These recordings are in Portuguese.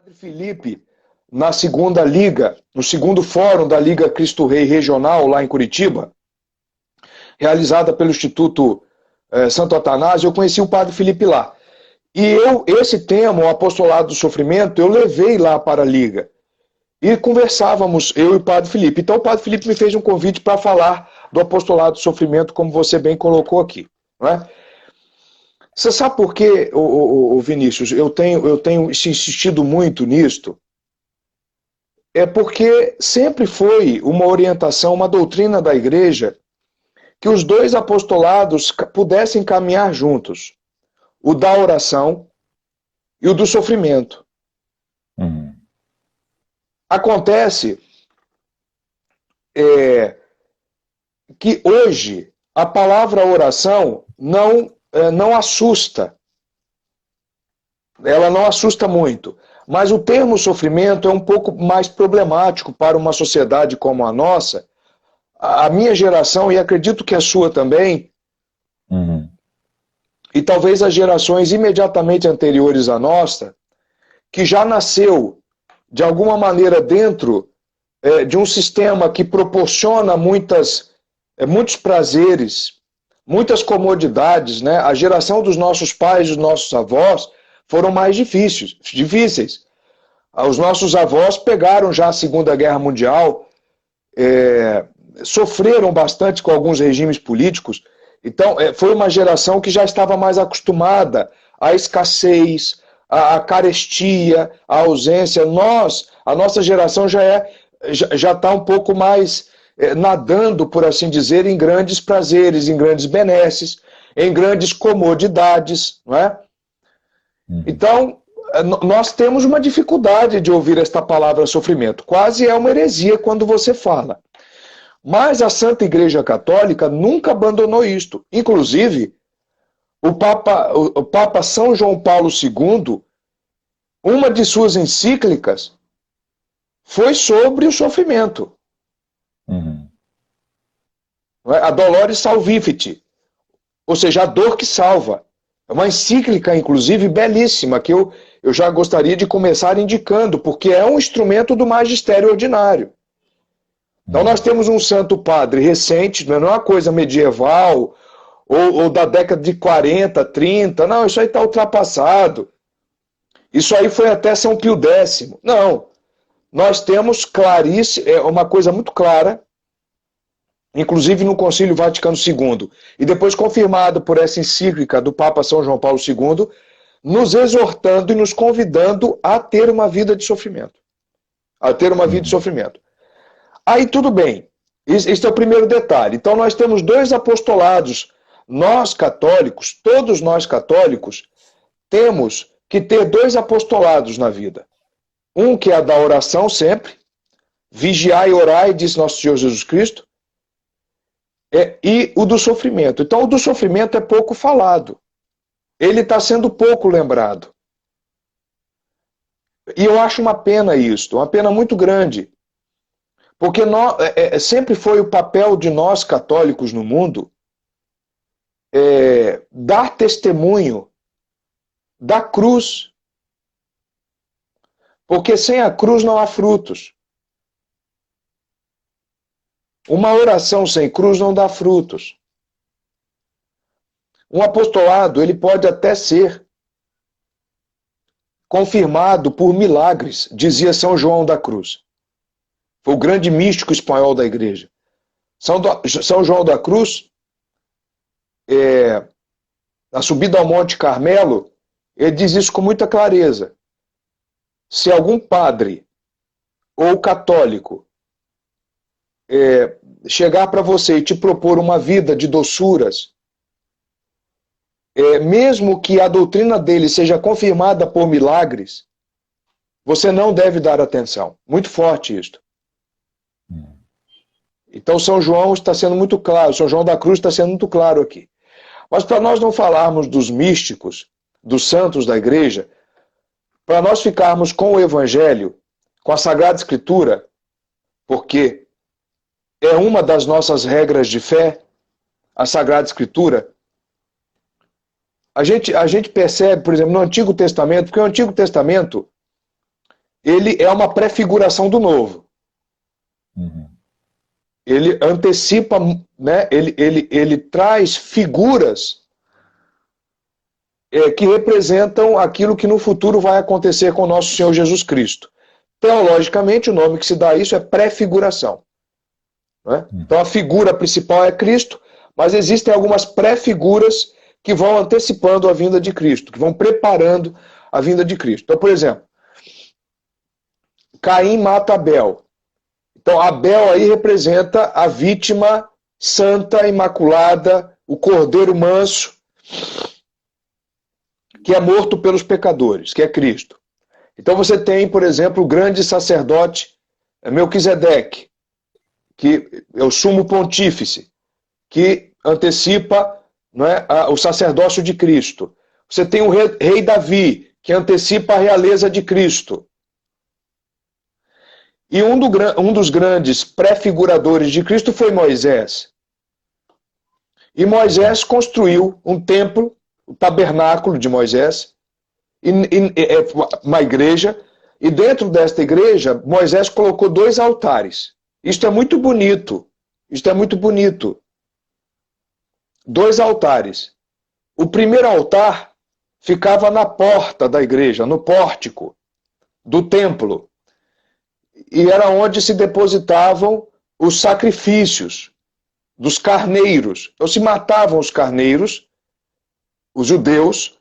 Padre Felipe, na segunda liga, no segundo fórum da Liga Cristo Rei Regional, lá em Curitiba, realizada pelo Instituto Santo Atanásio, eu conheci o Padre Felipe lá. E esse tema, o apostolado do sofrimento, eu levei lá para a Liga. E conversávamos, eu e o Padre Felipe. Então o Padre Felipe me fez um convite para falar do apostolado do sofrimento, como você bem colocou aqui. Não é? Você sabe por quê, Vinícius, eu tenho insistido muito nisto? É porque sempre foi uma orientação, uma doutrina da igreja, que os dois apostolados pudessem caminhar juntos. O da oração e o do sofrimento. Acontece que hoje a palavra oração não assusta. Ela não assusta muito. Mas o termo sofrimento é um pouco mais problemático para uma sociedade como a nossa. A minha geração, e acredito que a sua também, e talvez as gerações imediatamente anteriores à nossa, que já nasceu, de alguma maneira, dentro de um sistema que proporciona muitos prazeres, muitas comodidades, né? A geração dos nossos pais, dos nossos avós, foram mais difíceis. Os nossos avós pegaram já a Segunda Guerra Mundial, sofreram bastante com alguns regimes políticos. Então, foi uma geração que já estava mais acostumada à escassez, à carestia, à ausência. A nossa geração já está um pouco mais nadando, por assim dizer, em grandes prazeres, em grandes benesses, em grandes comodidades, não é? Então, nós temos uma dificuldade de ouvir esta palavra sofrimento. Quase é uma heresia quando você fala. Mas a Santa Igreja Católica nunca abandonou isto. Inclusive, o Papa São João Paulo II, uma de suas encíclicas foi sobre o sofrimento. A Dolores Salvifici, ou seja, a dor que salva. É uma encíclica, inclusive, belíssima, que eu já gostaria de começar indicando, porque é um instrumento do magistério ordinário. Então nós temos um santo padre recente, não é uma coisa medieval, ou da década de 40, 30, não, isso aí está ultrapassado. Isso aí foi até São Pio X. Não, nós temos uma coisa muito clara, inclusive no Concílio Vaticano II, e depois confirmado por essa encíclica do Papa São João Paulo II, nos exortando e nos convidando a ter uma vida de sofrimento. A ter uma vida de sofrimento. Aí tudo bem, esse é o primeiro detalhe. Então nós temos dois apostolados. Nós católicos, todos nós católicos, temos que ter dois apostolados na vida. Um que é a da oração sempre, vigiai e orai, diz nosso Senhor Jesus Cristo, e o do sofrimento. Então o do sofrimento é pouco falado. Ele está sendo pouco lembrado. E eu acho uma pena isso, uma pena muito grande. Porque sempre foi o papel de nós católicos no mundo dar testemunho da cruz. Porque sem a cruz não há frutos. Uma oração sem cruz não dá frutos. Um apostolado, ele pode até ser confirmado por milagres, dizia São João da Cruz. Foi o grande místico espanhol da igreja. São João da Cruz, na subida ao Monte Carmelo, ele diz isso com muita clareza. Se algum padre ou católico chegar para você e te propor uma vida de doçuras, mesmo que a doutrina dele seja confirmada por milagres, você não deve dar atenção. Muito forte isto. Então São João está sendo muito claro, São João da Cruz está sendo muito claro aqui. Mas para nós não falarmos dos místicos, dos santos da igreja, para nós ficarmos com o Evangelho, com a Sagrada Escritura, porque é uma das nossas regras de fé, a Sagrada Escritura, a gente percebe, por exemplo, no Antigo Testamento, porque o Antigo Testamento ele é uma prefiguração do novo. Uhum. Ele antecipa, né? Ele traz figuras que representam aquilo que no futuro vai acontecer com o nosso Senhor Jesus Cristo. Teologicamente, o nome que se dá a isso é prefiguração. Né? Então a figura principal é Cristo, mas existem algumas pré-figuras que vão antecipando a vinda de Cristo, que vão preparando a vinda de Cristo. Então, por exemplo, Caim mata Abel. Então, Abel aí representa a vítima santa, imaculada, o cordeiro manso, que é morto pelos pecadores, que é Cristo. Então você tem, por exemplo, o grande sacerdote Melquisedeque, que é o sumo pontífice, que antecipa, não é, o sacerdócio de Cristo. Você tem o rei Davi, que antecipa a realeza de Cristo. E um dos grandes prefiguradores de Cristo foi Moisés. E Moisés construiu um templo, o tabernáculo de Moisés, uma igreja, e dentro desta igreja, Moisés colocou 2 altares. Isto é muito bonito. Isto é muito bonito. 2 altares. O primeiro altar ficava na porta da igreja, no pórtico do templo. E era onde se depositavam os sacrifícios dos carneiros. Então se matavam os carneiros, os judeus,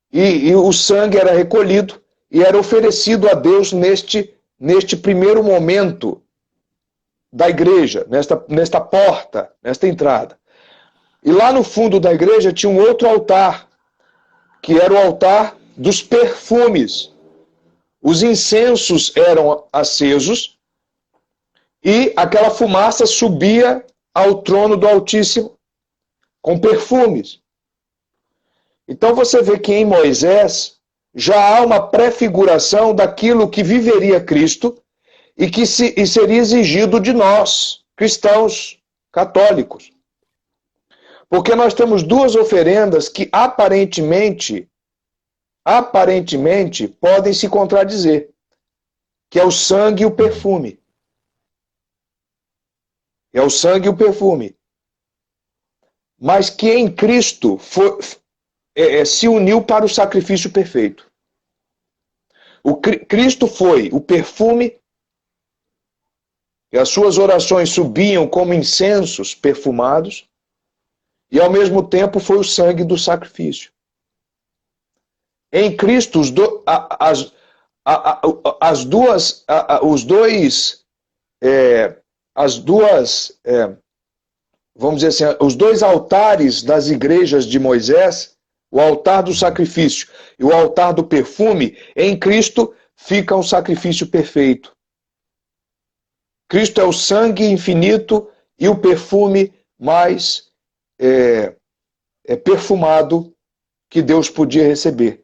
e o sangue era recolhido e era oferecido a Deus neste primeiro momento da igreja, nesta porta, nesta entrada. E lá no fundo da igreja tinha um outro altar, que era o altar dos perfumes. Os incensos eram acesos e aquela fumaça subia ao trono do Altíssimo com perfumes. Então você vê que em Moisés já há uma prefiguração daquilo que viveria Cristo e que seria exigido de nós, cristãos, católicos. Porque nós temos 2 oferendas que aparentemente podem se contradizer, que é o sangue e o perfume. É o sangue e o perfume. Mas que em Cristo se uniu para o sacrifício perfeito. Cristo foi o perfume, e as suas orações subiam como incensos perfumados, e ao mesmo tempo foi o sangue do sacrifício. Em Cristo, vamos dizer assim, os 2 altares das igrejas de Moisés, o altar do sacrifício e o altar do perfume, em Cristo fica um sacrifício perfeito. Cristo é o sangue infinito e o perfume mais perfumado que Deus podia receber.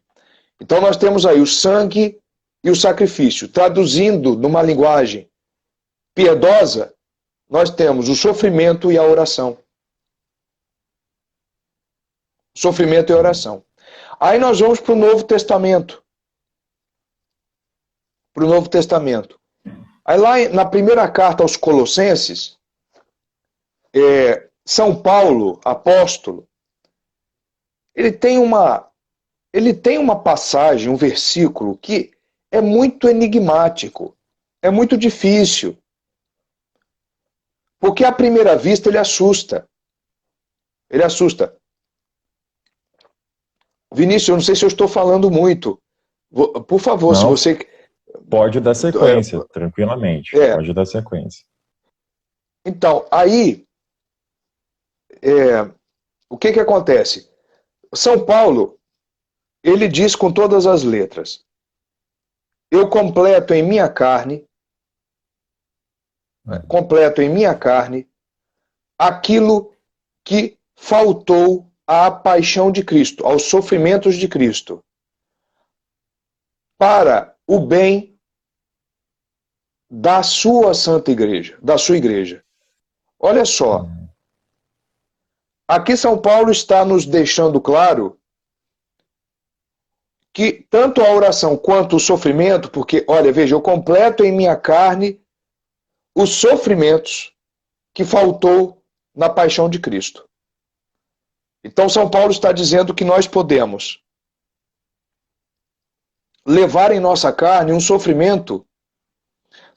Então nós temos aí o sangue e o sacrifício. Traduzindo numa linguagem piedosa, nós temos o sofrimento e a oração. Sofrimento e oração. Aí nós vamos para o Novo Testamento. Para o Novo Testamento. Aí lá na primeira carta aos Colossenses, São Paulo, apóstolo, ele tem uma passagem, um versículo que é muito enigmático, é muito difícil. Porque à primeira vista ele assusta. Ele assusta. Vinícius, eu não sei se eu estou falando muito. Por favor, não, se você... Pode dar sequência, tranquilamente. Pode dar sequência. Então, aí, o que acontece? São Paulo, ele diz com todas as letras: eu completo em minha carne aquilo que faltou à paixão de Cristo, aos sofrimentos de Cristo, para o bem da sua santa igreja, da sua igreja. Olha só, aqui São Paulo está nos deixando claro que tanto a oração quanto o sofrimento, porque, olha, veja, eu completo em minha carne os sofrimentos que faltou na paixão de Cristo. Então, São Paulo está dizendo que nós podemos levar em nossa carne um sofrimento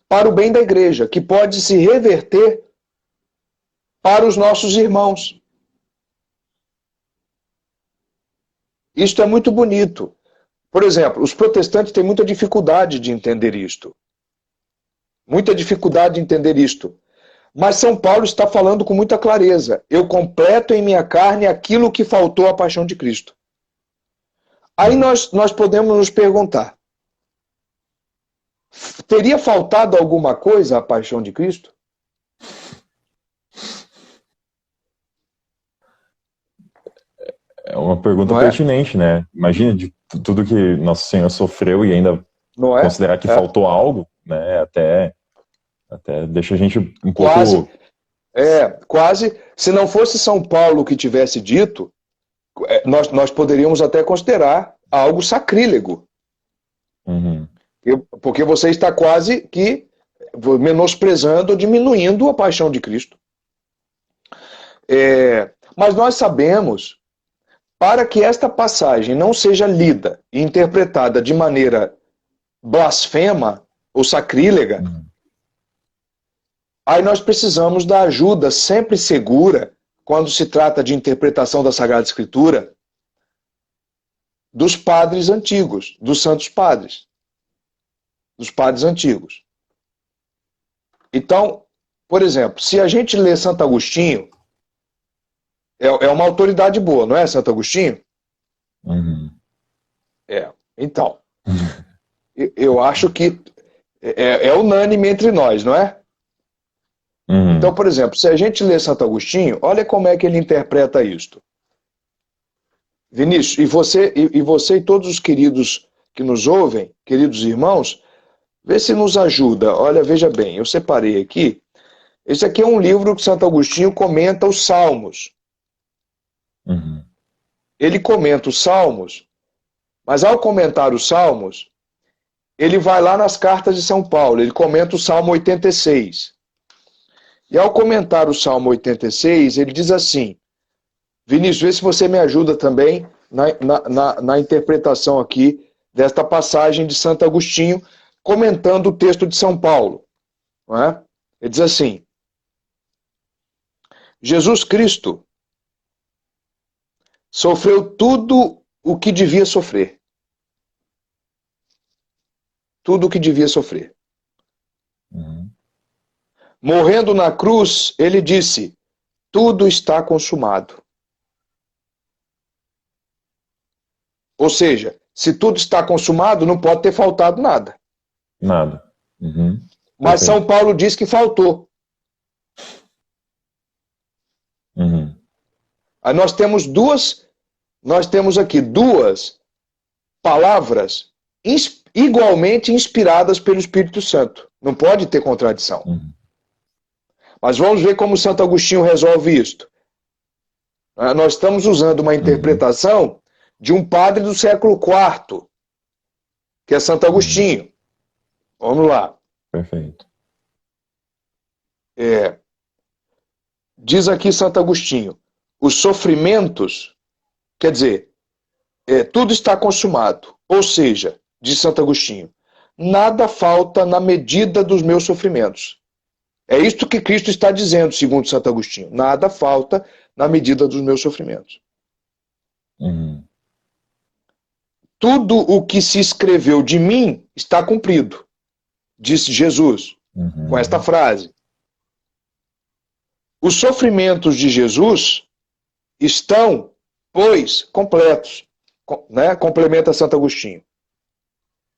para o bem da igreja, que pode se reverter para os nossos irmãos. Isto é muito bonito. Por exemplo, os protestantes têm muita dificuldade de entender isto. Muita dificuldade de entender isto. Mas São Paulo está falando com muita clareza. Eu completo em minha carne aquilo que faltou à paixão de Cristo. Aí nós podemos nos perguntar, teria faltado alguma coisa à paixão de Cristo? É uma pergunta pertinente, né? Imagina de tudo que Nosso Senhor sofreu e ainda considerar que faltou algo, né? Até deixa a gente um pouco... Quase. Se não fosse São Paulo que tivesse dito, nós poderíamos até considerar algo sacrílego. Uhum. Porque você está quase que menosprezando, diminuindo a paixão de Cristo. Mas nós sabemos, para que esta passagem não seja lida e interpretada de maneira blasfema ou sacrílega, aí nós precisamos da ajuda sempre segura, quando se trata de interpretação da Sagrada Escritura, dos padres antigos, dos santos padres. Dos padres antigos. Então, por exemplo, se a gente lê Santo Agostinho, é uma autoridade boa, não é, Santo Agostinho? Uhum. Então, eu acho que é unânime entre nós, não é? Uhum. Então, por exemplo, se a gente lê Santo Agostinho, olha como é que ele interpreta isto. Vinícius, e você e todos os queridos que nos ouvem, queridos irmãos, vê se nos ajuda. Olha, veja bem, eu separei aqui. Esse aqui é um livro que Santo Agostinho comenta os Salmos. Uhum. Ele comenta os Salmos, mas ao comentar os Salmos, ele vai lá nas cartas de São Paulo, ele comenta o Salmo 86. E ao comentar o Salmo 86, ele diz assim, Vinícius, vê se você me ajuda também na interpretação aqui desta passagem de Santo Agostinho, comentando o texto de São Paulo. Não é? Ele diz assim, Jesus Cristo sofreu tudo o que devia sofrer. Tudo o que devia sofrer. Uhum. Morrendo na cruz, ele disse, tudo está consumado. Ou seja, se tudo está consumado, não pode ter faltado nada. Nada. Uhum. Mas São Paulo diz que faltou. Uhum. Aí nós temos aqui duas palavras igualmente inspiradas pelo Espírito Santo. Não pode ter contradição. Uhum. Mas vamos ver como Santo Agostinho resolve isto. Nós estamos usando uma interpretação de um padre do século IV, que é Santo Agostinho. Vamos lá. Perfeito. Diz aqui Santo Agostinho, os sofrimentos, quer dizer, tudo está consumado. Ou seja, diz Santo Agostinho, nada falta na medida dos meus sofrimentos. É isto que Cristo está dizendo, segundo Santo Agostinho. Nada falta na medida dos meus sofrimentos. Uhum. Tudo o que se escreveu de mim está cumprido, disse Jesus, com esta frase. Os sofrimentos de Jesus estão, pois, completos. Né? Complementa Santo Agostinho.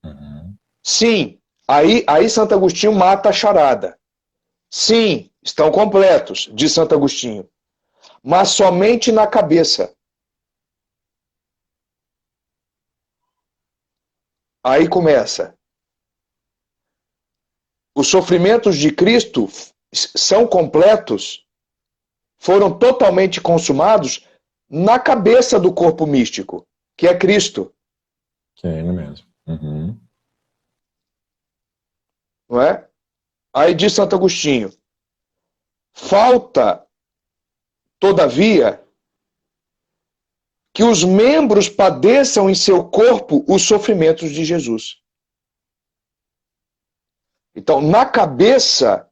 Uhum. Sim, aí Santo Agostinho mata a charada. Sim, estão completos, diz Santo Agostinho. Mas somente na cabeça. Aí começa. Os sofrimentos de Cristo são completos, foram totalmente consumados na cabeça do corpo místico, que é Cristo. Que é ele mesmo. Uhum. Não é? Aí diz Santo Agostinho, falta, todavia, que os membros padeçam em seu corpo os sofrimentos de Jesus. Então, na cabeça,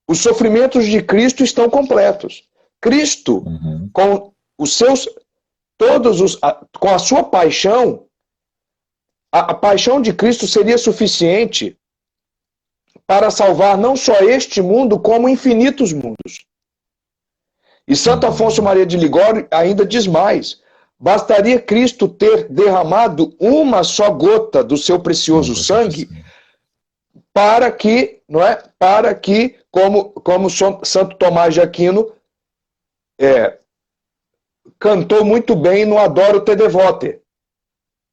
os sofrimentos de Cristo estão completos. Cristo, com os seus, com a sua paixão, a paixão de Cristo seria suficiente para salvar não só este mundo, como infinitos mundos. E Santo Afonso Maria de Ligório ainda diz mais: bastaria Cristo ter derramado uma só gota do seu precioso sangue para que, não é? Para que, como Santo Tomás de Aquino cantou muito bem no Adoro Te Devote.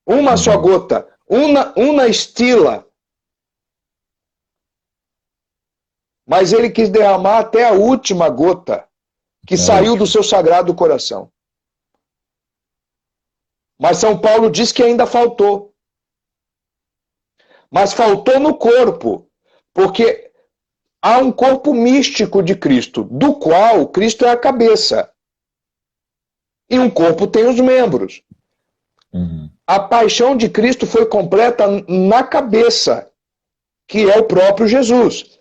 Uma só gota, una stilla. Mas ele quis derramar até a última gota que saiu do seu sagrado coração. Mas São Paulo diz que ainda faltou. Mas faltou no corpo, porque há um corpo místico de Cristo, do qual Cristo é a cabeça. E um corpo tem os membros. A paixão de Cristo foi completa na cabeça, que é o próprio Jesus.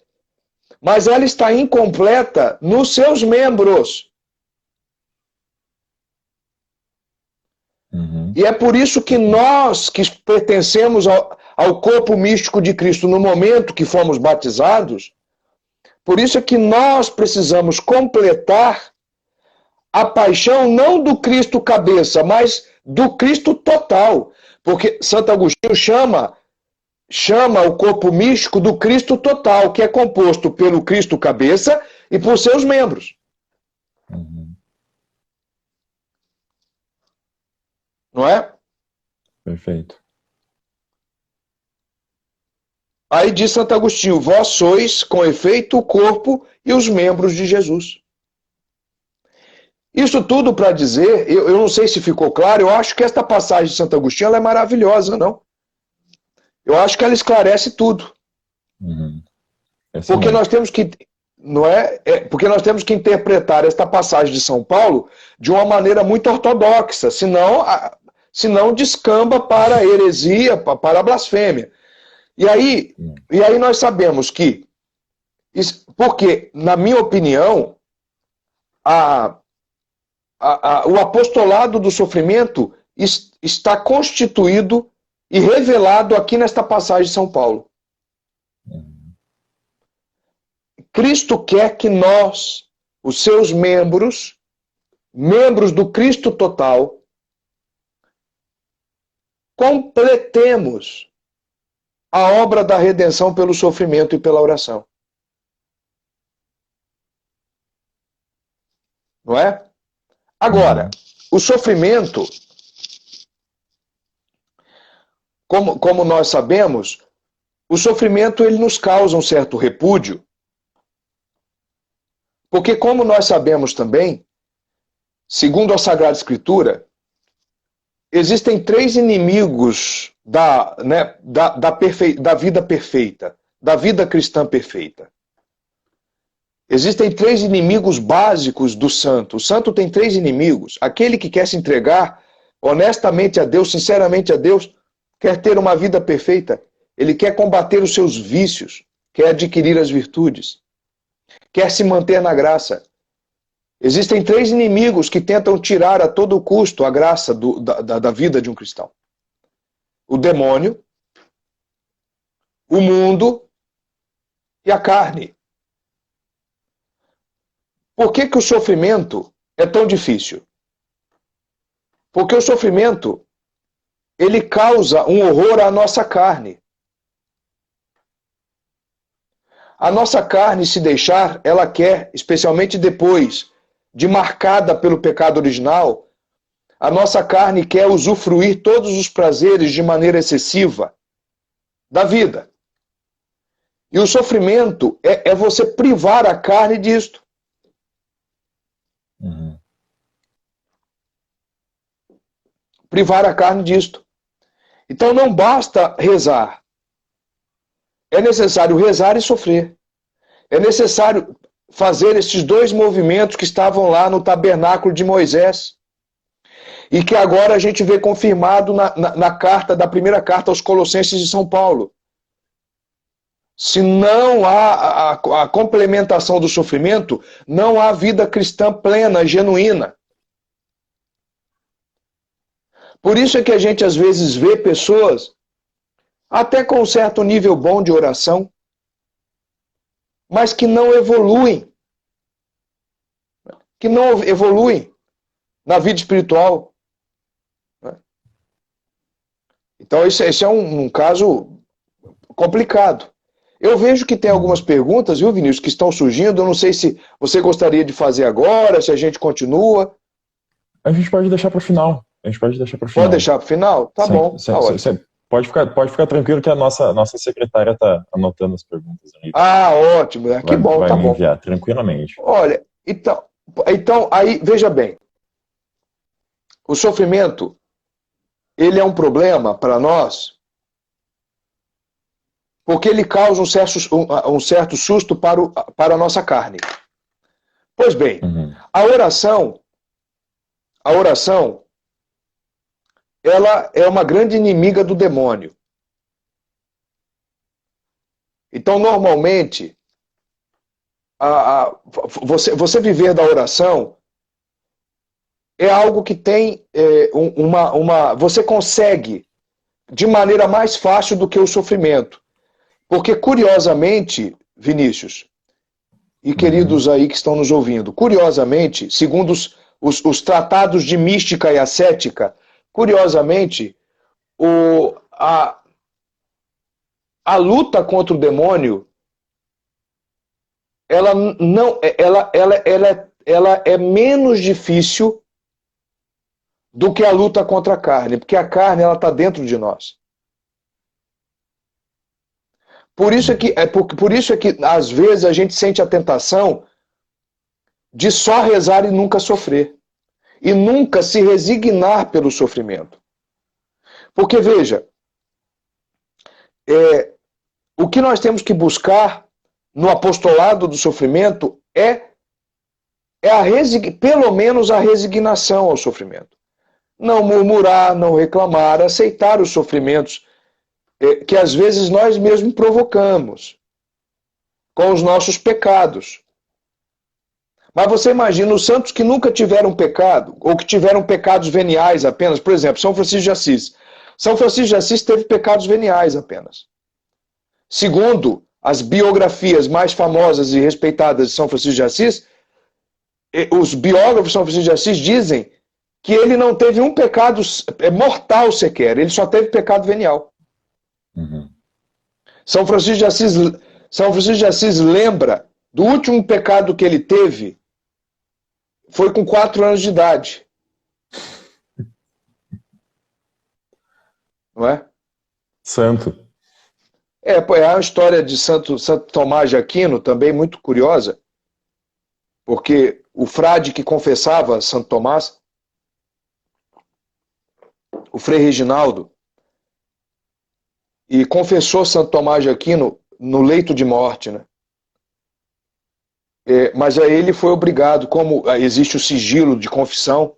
Mas ela está incompleta nos seus membros. E é por isso que nós, que pertencemos ao corpo místico de Cristo no momento que fomos batizados, por isso é que nós precisamos completar a paixão não do Cristo cabeça, mas do Cristo total. Porque Santo Agostinho chama o corpo místico do Cristo total, que é composto pelo Cristo cabeça e por seus membros. Não é? Perfeito. Aí diz Santo Agostinho, vós sois, com efeito, o corpo e os membros de Jesus. Isso tudo para dizer, eu não sei se ficou claro, eu acho que esta passagem de Santo Agostinho ela é maravilhosa, não? Eu acho que ela esclarece tudo. Porque nós temos que, porque nós temos que interpretar esta passagem de São Paulo de uma maneira muito ortodoxa, senão descamba para a heresia, para a blasfêmia. E aí nós sabemos que, porque, na minha opinião, o apostolado do sofrimento está constituído e revelado aqui nesta passagem de São Paulo. Cristo quer que nós, os seus membros do Cristo total, completemos a obra da redenção pelo sofrimento e pela oração. Não é? Agora, o sofrimento, como nós sabemos, o sofrimento ele nos causa um certo repúdio, porque como nós sabemos também, segundo a Sagrada Escritura, existem 3 inimigos da vida perfeita, da vida cristã perfeita. Existem 3 inimigos básicos do santo. O santo tem 3 inimigos. Aquele que quer se entregar honestamente a Deus, sinceramente a Deus, quer ter uma vida perfeita. Ele quer combater os seus vícios, quer adquirir as virtudes, quer se manter na graça. Existem 3 inimigos que tentam tirar a todo custo a graça da vida de um cristão. O demônio, o mundo e a carne. Por que o sofrimento é tão difícil? Porque o sofrimento, ele causa um horror à nossa carne. A nossa carne, se deixar, ela quer, especialmente depois de marcada pelo pecado original, a nossa carne quer usufruir todos os prazeres de maneira excessiva da vida. E o sofrimento é você privar a carne disto. Privar a carne disto. Então não basta rezar. É necessário rezar e sofrer. É necessário fazer esses dois movimentos que estavam lá no tabernáculo de Moisés e que agora a gente vê confirmado na carta, da primeira carta aos Colossenses de São Paulo. Se não há a complementação do sofrimento, não há vida cristã plena, genuína. Por isso é que a gente às vezes vê pessoas até com um certo nível bom de oração, mas que não evoluem. Que não evoluem na vida espiritual. Então esse é um caso complicado. Eu vejo que tem algumas perguntas, viu, Vinícius, que estão surgindo. Eu não sei se você gostaria de fazer agora, se a gente continua. A gente pode deixar para o final. Pode deixar para o final? Tá bom. Tá ótimo. Pode ficar tranquilo que a nossa secretária está anotando as perguntas. Ah, ótimo. Que bom, vai tá me bom. enviar tranquilamente. Olha, então aí, veja bem. O sofrimento, ele é um problema para nós porque ele causa um certo susto para a nossa carne. Pois bem, a oração, ela é uma grande inimiga do demônio. Então, normalmente, você viver da oração é algo que tem você consegue de maneira mais fácil do que o sofrimento. Porque, curiosamente, Vinícius, e queridos aí que estão nos ouvindo, curiosamente, segundo os tratados de mística e ascética, curiosamente, a luta contra o demônio, ela é menos difícil do que a luta contra a carne, porque a carne ela está dentro de nós. Por isso é que às vezes a gente sente a tentação de só rezar e nunca sofrer. E nunca se resignar pelo sofrimento. Porque, veja, o que nós temos que buscar no apostolado do sofrimento é pelo menos a resignação ao sofrimento. Não murmurar, não reclamar, aceitar os sofrimentos que às vezes nós mesmos provocamos com os nossos pecados. Mas você imagina os santos que nunca tiveram pecado, ou que tiveram pecados veniais apenas. Por exemplo, São Francisco de Assis. São Francisco de Assis teve pecados veniais apenas. Segundo as biografias mais famosas e respeitadas de São Francisco de Assis, os biógrafos de São Francisco de Assis dizem que ele não teve um pecado mortal sequer, ele só teve pecado venial. São Francisco de Assis lembra do último pecado que ele teve, foi com 4 anos de idade. Não é? Santo. É uma história de Santo Tomás de Aquino, também muito curiosa, porque o frade que confessava Santo Tomás, o Frei Reginaldo, e confessou Santo Tomás de Aquino no leito de morte, né? Mas aí ele foi obrigado, como existe o sigilo de confissão,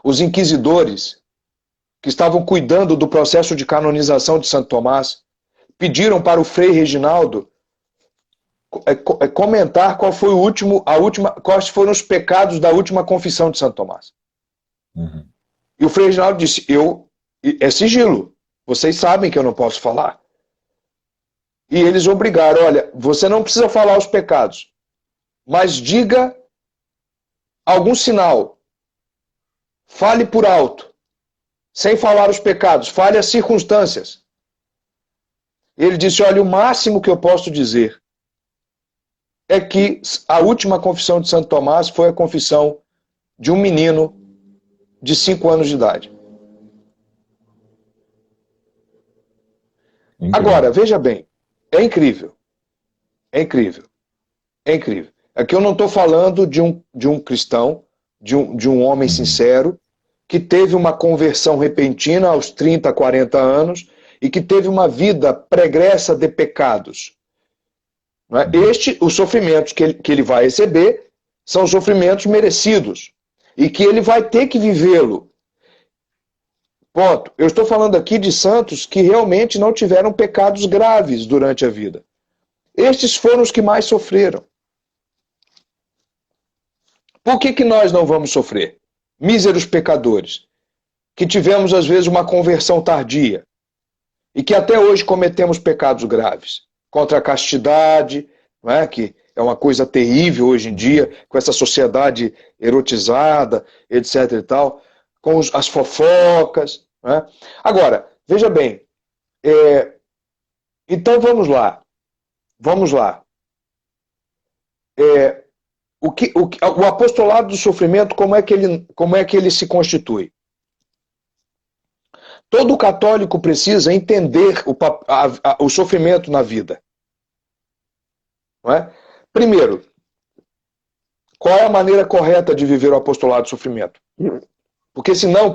os inquisidores que estavam cuidando do processo de canonização de Santo Tomás pediram para o Frei Reginaldo comentar quais foram os pecados da última confissão de Santo Tomás. E o Frei Reginaldo disse: é sigilo. Vocês sabem que eu não posso falar. E eles obrigaram: olha, você não precisa falar os pecados, mas diga algum sinal. Fale por alto, sem falar os pecados, fale as circunstâncias. Ele disse: olha, o máximo que eu posso dizer é que a última confissão de Santo Tomás foi a confissão de um menino de 5 anos de idade. Incrível. Agora, veja bem, é incrível. É incrível. É incrível. Aqui eu não estou falando de um cristão, de um homem sincero, que teve uma conversão repentina aos 30, 40 anos e que teve uma vida pregressa de pecados. Não é? Os sofrimentos que ele vai receber são sofrimentos merecidos e que ele vai ter que vivê-lo. Ponto. Eu estou falando aqui de santos que realmente não tiveram pecados graves durante a vida. Estes foram os que mais sofreram. Por que nós não vamos sofrer? Míseros pecadores, que tivemos às vezes uma conversão tardia e que até hoje cometemos pecados graves contra a castidade, não é? Que é uma coisa terrível hoje em dia, com essa sociedade erotizada, etc. e tal, com as fofocas. Não é? Agora, veja bem, então vamos lá. O apostolado do sofrimento, como é que ele se constitui? Todo católico precisa entender o sofrimento na vida. Não é? Primeiro, qual é a maneira correta de viver o apostolado do sofrimento? Porque senão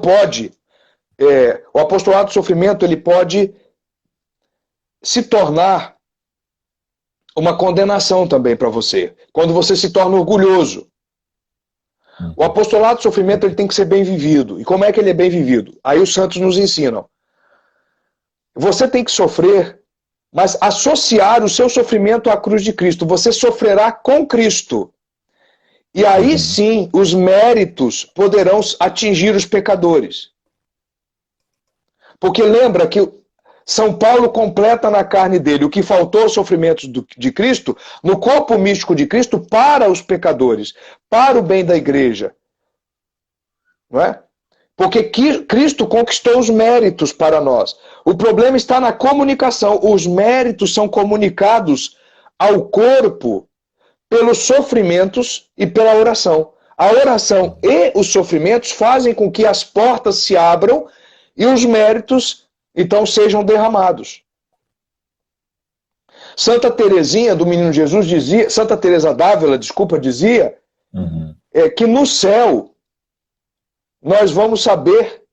o apostolado do sofrimento ele pode se tornar uma condenação também para você, quando você se torna orgulhoso. O apostolado do sofrimento ele tem que ser bem vivido. E como é que ele é bem vivido? Aí os santos nos ensinam. Você tem que sofrer, mas associar o seu sofrimento à cruz de Cristo. Você sofrerá com Cristo. E aí sim, os méritos poderão atingir os pecadores. Porque lembra que São Paulo completa na carne dele o que faltou aos sofrimentos de Cristo, no corpo místico de Cristo, para os pecadores, para o bem da igreja. Não é? Porque Cristo conquistou os méritos para nós. O problema está na comunicação. Os méritos são comunicados ao corpo pelos sofrimentos e pela oração. A oração e os sofrimentos fazem com que as portas se abram e os méritos então sejam derramados. Santa Teresinha do Menino Jesus dizia, Santa Teresa d'Ávila, dizia que no céu nós vamos saber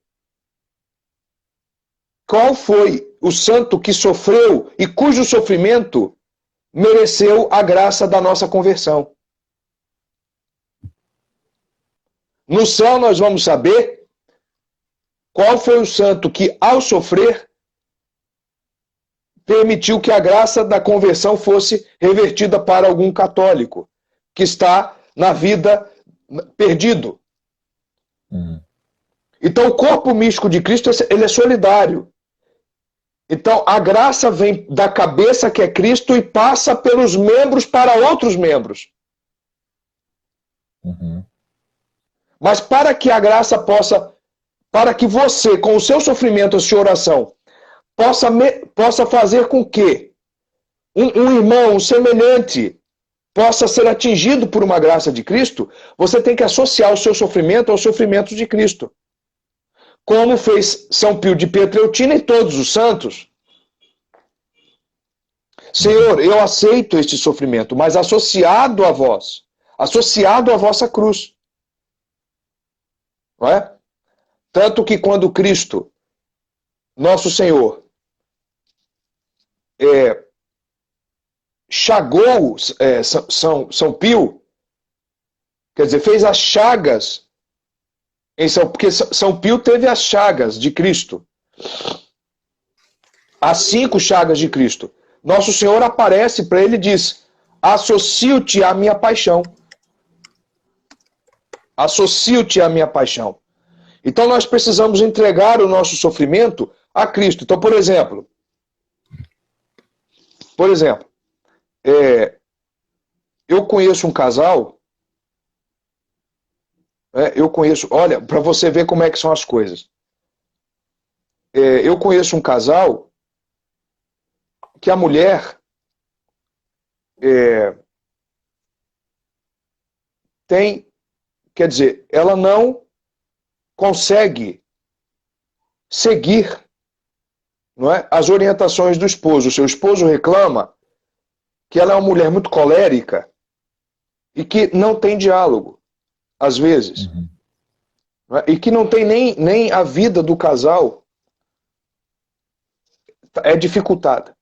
qual foi o santo que sofreu e cujo sofrimento mereceu a graça da nossa conversão. No céu nós vamos saber qual foi o santo que, ao sofrer, permitiu que a graça da conversão fosse revertida para algum católico que está na vida perdido. Então o corpo místico de Cristo ele é solidário. Então a graça vem da cabeça que é Cristo e passa pelos membros para outros membros. Mas para que a graça para que você, com o seu sofrimento, a sua oração, possa fazer com que um irmão, um semelhante, possa ser atingido por uma graça de Cristo, você tem que associar o seu sofrimento ao sofrimento de Cristo. Como fez São Pio de Pietrelcina e todos os santos. Senhor, eu aceito este sofrimento, mas associado a vós, associado à vossa cruz. Não é? Tanto que quando Cristo, nosso Senhor, chagou São Pio, quer dizer, fez as chagas, porque São Pio teve as chagas de Cristo, as 5 chagas de Cristo. Nosso Senhor aparece para ele e diz: associo-te à minha paixão. Associo-te à minha paixão. Então nós precisamos entregar o nosso sofrimento a Cristo. Então, por exemplo, eu conheço um casal, olha, para você ver como é que são as coisas. Eu conheço um casal que a mulher quer dizer, ela não consegue seguir, não é, as orientações do esposo. O seu esposo reclama que ela é uma mulher muito colérica e que não tem diálogo, às vezes. e que não tem nem a vida do casal é dificultada.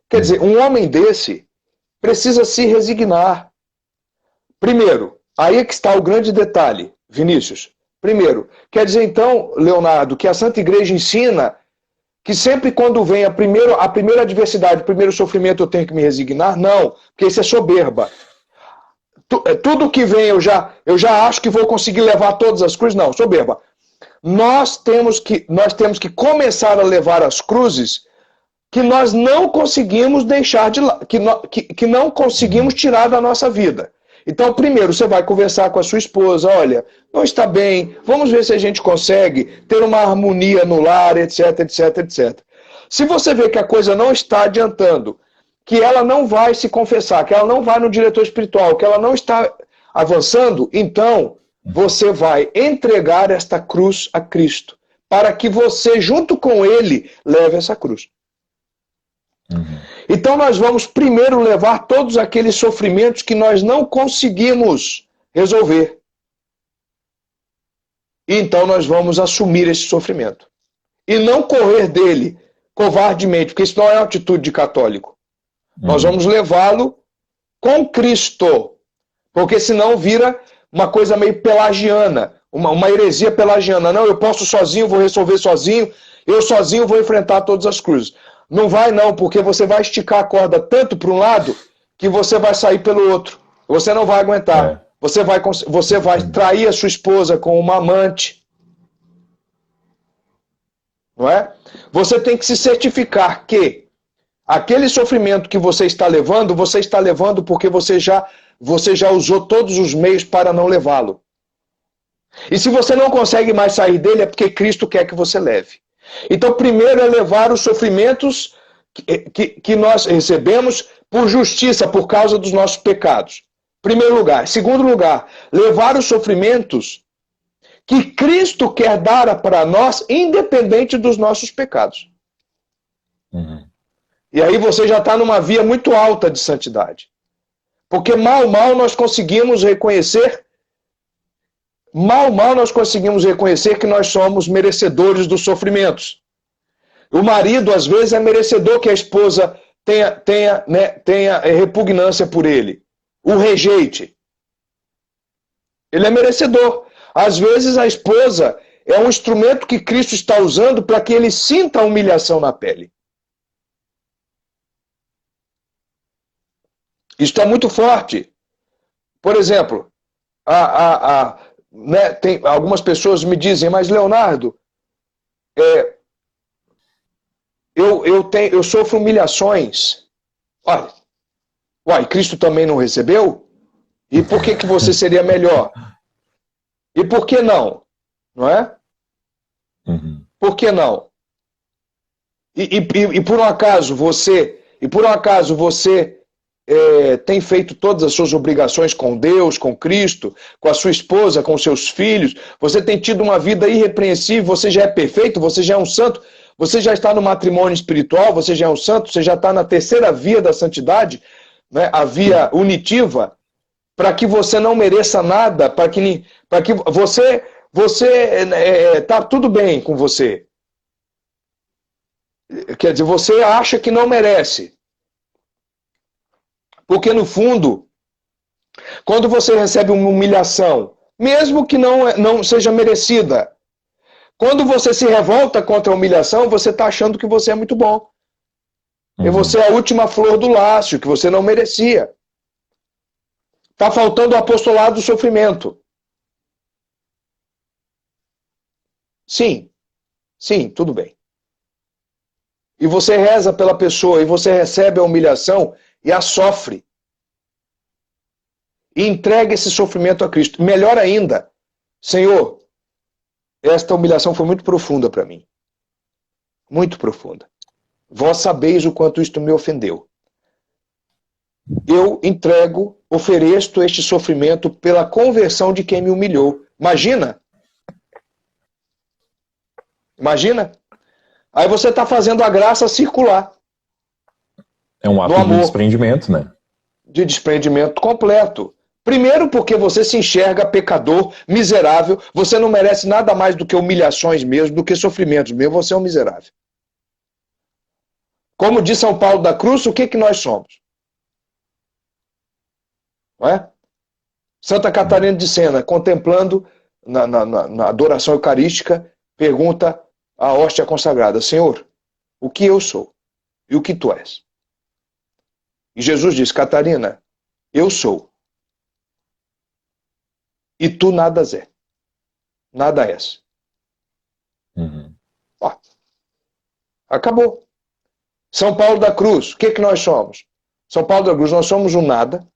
Quer dizer, um homem desse precisa se resignar. Primeiro, aí é que está o grande detalhe, Vinícius. Primeiro, quer dizer então, Leonardo, que a Santa Igreja ensina que sempre quando vem a primeira adversidade, o primeiro sofrimento, eu tenho que me resignar? Não, porque isso é soberba. Tudo que vem eu já acho que vou conseguir levar todas as cruzes? Não, soberba. Nós temos que começar a levar as cruzes que nós não conseguimos deixar de lado, que não conseguimos tirar da nossa vida. Então, primeiro, você vai conversar com a sua esposa, olha, não está bem, vamos ver se a gente consegue ter uma harmonia no lar, etc, etc, etc. Se você vê que a coisa não está adiantando, que ela não vai se confessar, que ela não vai no diretor espiritual, que ela não está avançando, então você vai entregar esta cruz a Cristo, para que você, junto com ele, leve essa cruz. Então nós vamos primeiro levar todos aqueles sofrimentos que nós não conseguimos resolver. E então nós vamos assumir esse sofrimento. E não correr dele covardemente, porque isso não é uma atitude de católico. Nós vamos levá-lo com Cristo, porque senão vira uma coisa meio pelagiana, uma heresia pelagiana. Não, eu posso sozinho, vou resolver sozinho, eu sozinho vou enfrentar todas as cruzes. Não vai não, porque você vai esticar a corda tanto para um lado que você vai sair pelo outro. Você não vai aguentar. Você vai trair a sua esposa com uma amante. Não é? Você tem que se certificar que aquele sofrimento que você está levando porque você já usou todos os meios para não levá-lo. E se você não consegue mais sair dele, é porque Cristo quer que você leve. Então, primeiro é levar os sofrimentos que nós recebemos por justiça, por causa dos nossos pecados. Primeiro lugar. Segundo lugar, levar os sofrimentos que Cristo quer dar para nós, independente dos nossos pecados. E aí você já está numa via muito alta de santidade. Porque mal nós conseguimos reconhecer que nós somos merecedores dos sofrimentos. O marido, às vezes, é merecedor que a esposa tenha repugnância por ele. O rejeite. Ele é merecedor. Às vezes, a esposa é um instrumento que Cristo está usando para que ele sinta a humilhação na pele. Isso é muito forte. Por exemplo, tem algumas pessoas me dizem, mas Leonardo, eu sofro humilhações. Olha, Cristo também não recebeu? E por que você seria melhor? E por que não? Não é? Por que não? E por um acaso você tem feito todas as suas obrigações com Deus, com Cristo, com a sua esposa, com seus filhos, você tem tido uma vida irrepreensível, você já é perfeito, você já é um santo, você já está no matrimônio espiritual, você já é um santo, você já está na terceira via da santidade, né, a via unitiva, para que você não mereça nada, para que você está tudo bem com você. Quer dizer, você acha que não merece. Porque, no fundo, quando você recebe uma humilhação, mesmo que não seja merecida, quando você se revolta contra a humilhação, você está achando que você é muito bom. E você é a última flor do lácio, que você não merecia. Está faltando o apostolado do sofrimento. Sim, tudo bem. E você reza pela pessoa, e você recebe a humilhação e a sofre. E entrega esse sofrimento a Cristo. Melhor ainda, Senhor, esta humilhação foi muito profunda para mim. Muito profunda. Vós sabeis o quanto isto me ofendeu. Eu ofereço este sofrimento pela conversão de quem me humilhou. Imagina? Aí você está fazendo a graça circular. É um ato de desprendimento, né? De desprendimento completo. Primeiro porque você se enxerga pecador, miserável, você não merece nada mais do que humilhações mesmo, do que sofrimentos mesmo, você é um miserável. Como diz São Paulo da Cruz, o que nós somos? Não é? Santa Catarina de Sena, contemplando na adoração eucarística, pergunta à hóstia consagrada: Senhor, o que eu sou e o que tu és? E Jesus diz: Catarina, eu sou. E tu nada és. Nada és. Ó, acabou. São Paulo da Cruz, o que nós somos? São Paulo da Cruz, nós somos um nada.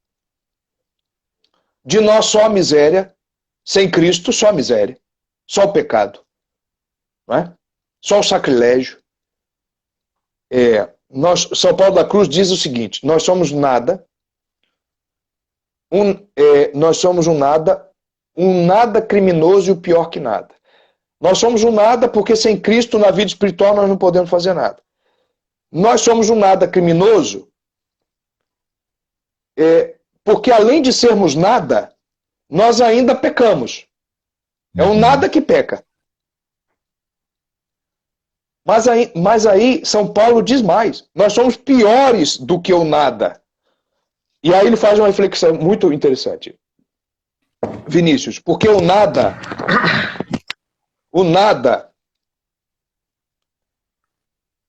De nós só a miséria. Sem Cristo, só a miséria. Só o pecado. Não é? Só o sacrilégio. São Paulo da Cruz diz o seguinte: nós somos nada. Nós somos um nada criminoso e o pior que nada. Nós somos um nada porque sem Cristo na vida espiritual nós não podemos fazer nada. Nós somos um nada criminoso porque além de sermos nada, nós ainda pecamos. É um nada que peca. Mas aí São Paulo diz mais. Nós somos piores do que o nada. E aí ele faz uma reflexão muito interessante. Vinícius, porque o nada,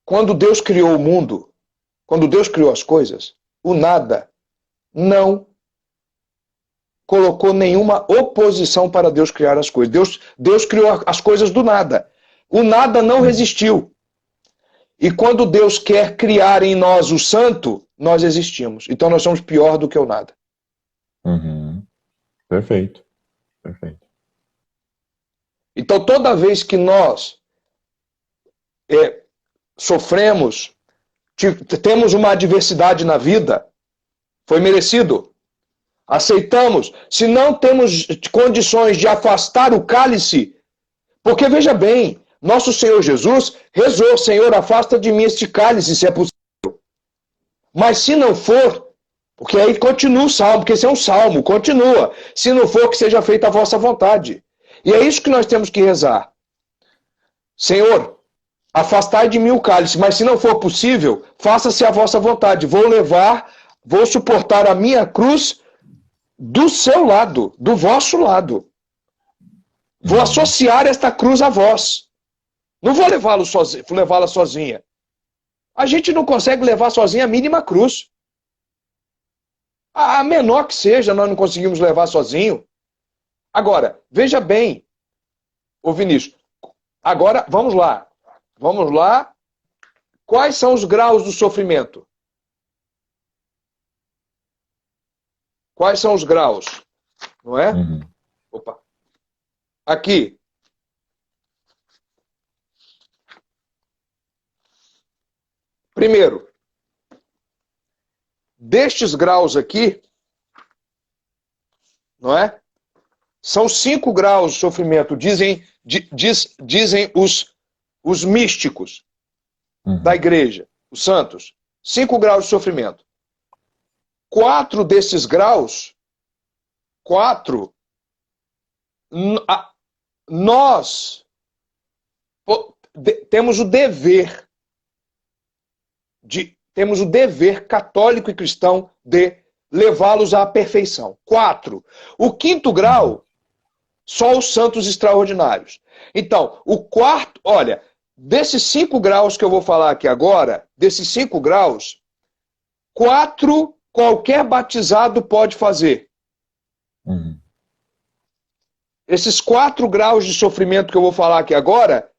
quando Deus criou o mundo, quando Deus criou as coisas, o nada não colocou nenhuma oposição para Deus criar as coisas. Deus criou as coisas do nada. O nada não resistiu. E quando Deus quer criar em nós o santo, nós existimos. Então nós somos pior do que o nada. Perfeito. Perfeito. Então toda vez que nós sofremos, temos uma adversidade na vida, foi merecido. Aceitamos. Se não temos condições de afastar o cálice, porque veja bem, nosso Senhor Jesus rezou: Senhor, afasta de mim este cálice, se é possível. Mas se não for, porque aí continua o salmo, porque esse é um salmo, continua. Se não for, que seja feita a vossa vontade. E é isso que nós temos que rezar. Senhor, afastai de mim o cálice, mas se não for possível, faça-se a vossa vontade. Vou suportar a minha cruz do seu lado, do vosso lado. Vou associar esta cruz a vós. Não vou levá-la sozinha. A gente não consegue levar sozinha a mínima cruz. A menor que seja, nós não conseguimos levar sozinho. Agora, veja bem, ô Vinícius, agora vamos lá. Vamos lá. Quais são os graus do sofrimento? Quais são os graus? Não é? Opa. Aqui. Primeiro, destes graus aqui, não é? São 5 graus de sofrimento, dizem os místicos da igreja, os santos. 5 graus de sofrimento. 4 desses graus, nós temos o dever católico e cristão de levá-los à perfeição. 4. O 5º grau, só os santos extraordinários. Então, o 4º, olha, desses 5 graus que eu vou falar aqui agora, desses 5 graus, 4 qualquer batizado pode fazer. Esses 4 graus de sofrimento que eu vou falar aqui agora,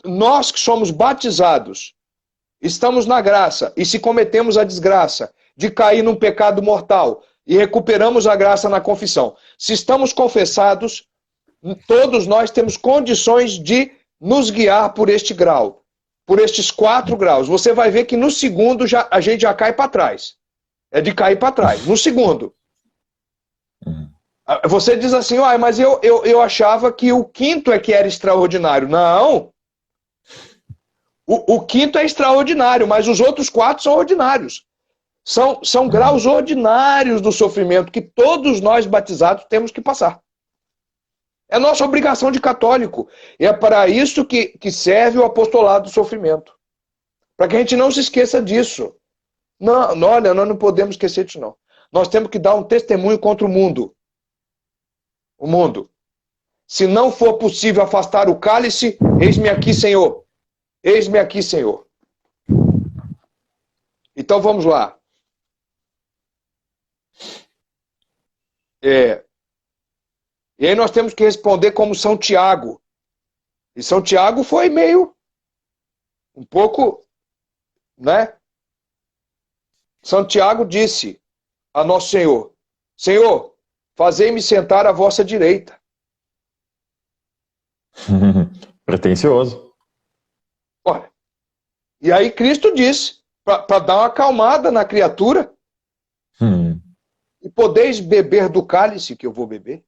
nós que somos batizados, estamos na graça, e se cometemos a desgraça de cair num pecado mortal e recuperamos a graça na confissão, se estamos confessados, todos nós temos condições de nos guiar por este grau, por estes 4 graus. Você vai ver que no segundo a gente já cai para trás. É de cair para trás. No segundo. Você diz assim, mas eu achava que o 5º é que era extraordinário. Não. O 5º é extraordinário, mas os outros 4 são ordinários. São graus ordinários do sofrimento que todos nós batizados temos que passar. É nossa obrigação de católico. E é para isso que serve o apostolado do sofrimento. Para que a gente não se esqueça disso. Não, olha, nós não podemos esquecer disso, não. Nós temos que dar um testemunho contra o mundo. O mundo. Se não for possível afastar o cálice, eis-me aqui, Senhor. Eis-me aqui, Senhor. Então vamos lá. E aí nós temos que responder como São Tiago. E São Tiago foi meio, um pouco, né? São Tiago disse a Nosso Senhor: Senhor, fazei-me sentar à vossa direita. Pretencioso. Olha, e aí Cristo disse, para dar uma acalmada na criatura, e podeis beber do cálice que eu vou beber?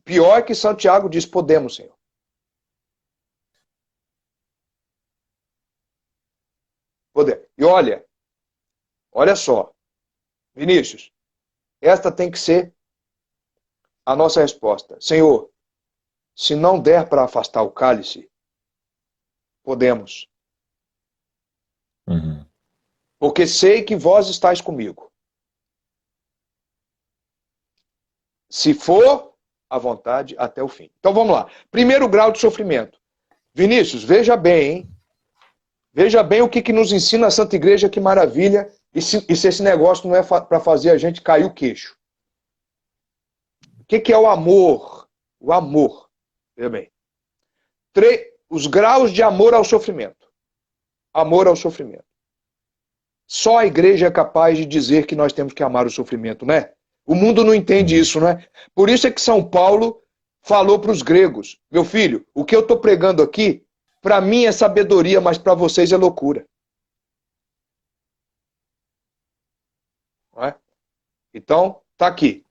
Pior é que Santiago diz, podemos, Senhor. Poder. E olha só, Vinícius, esta tem que ser a nossa resposta. Senhor, se não der para afastar o cálice, podemos. Porque sei que vós estáis comigo. Se for à vontade, até o fim. Então vamos lá. Primeiro grau de sofrimento. Vinícius, veja bem, hein? Veja bem o que nos ensina a Santa Igreja, que maravilha, e se esse negócio não é para fazer a gente cair o queixo. O que é o amor? O amor. Veja bem. Os graus de amor ao sofrimento. Amor ao sofrimento. Só a igreja é capaz de dizer que nós temos que amar o sofrimento, né? O mundo não entende isso, né? Por isso é que São Paulo falou para os gregos: meu filho, o que eu estou pregando aqui, para mim é sabedoria, mas para vocês é loucura. Não é? Então, tá aqui.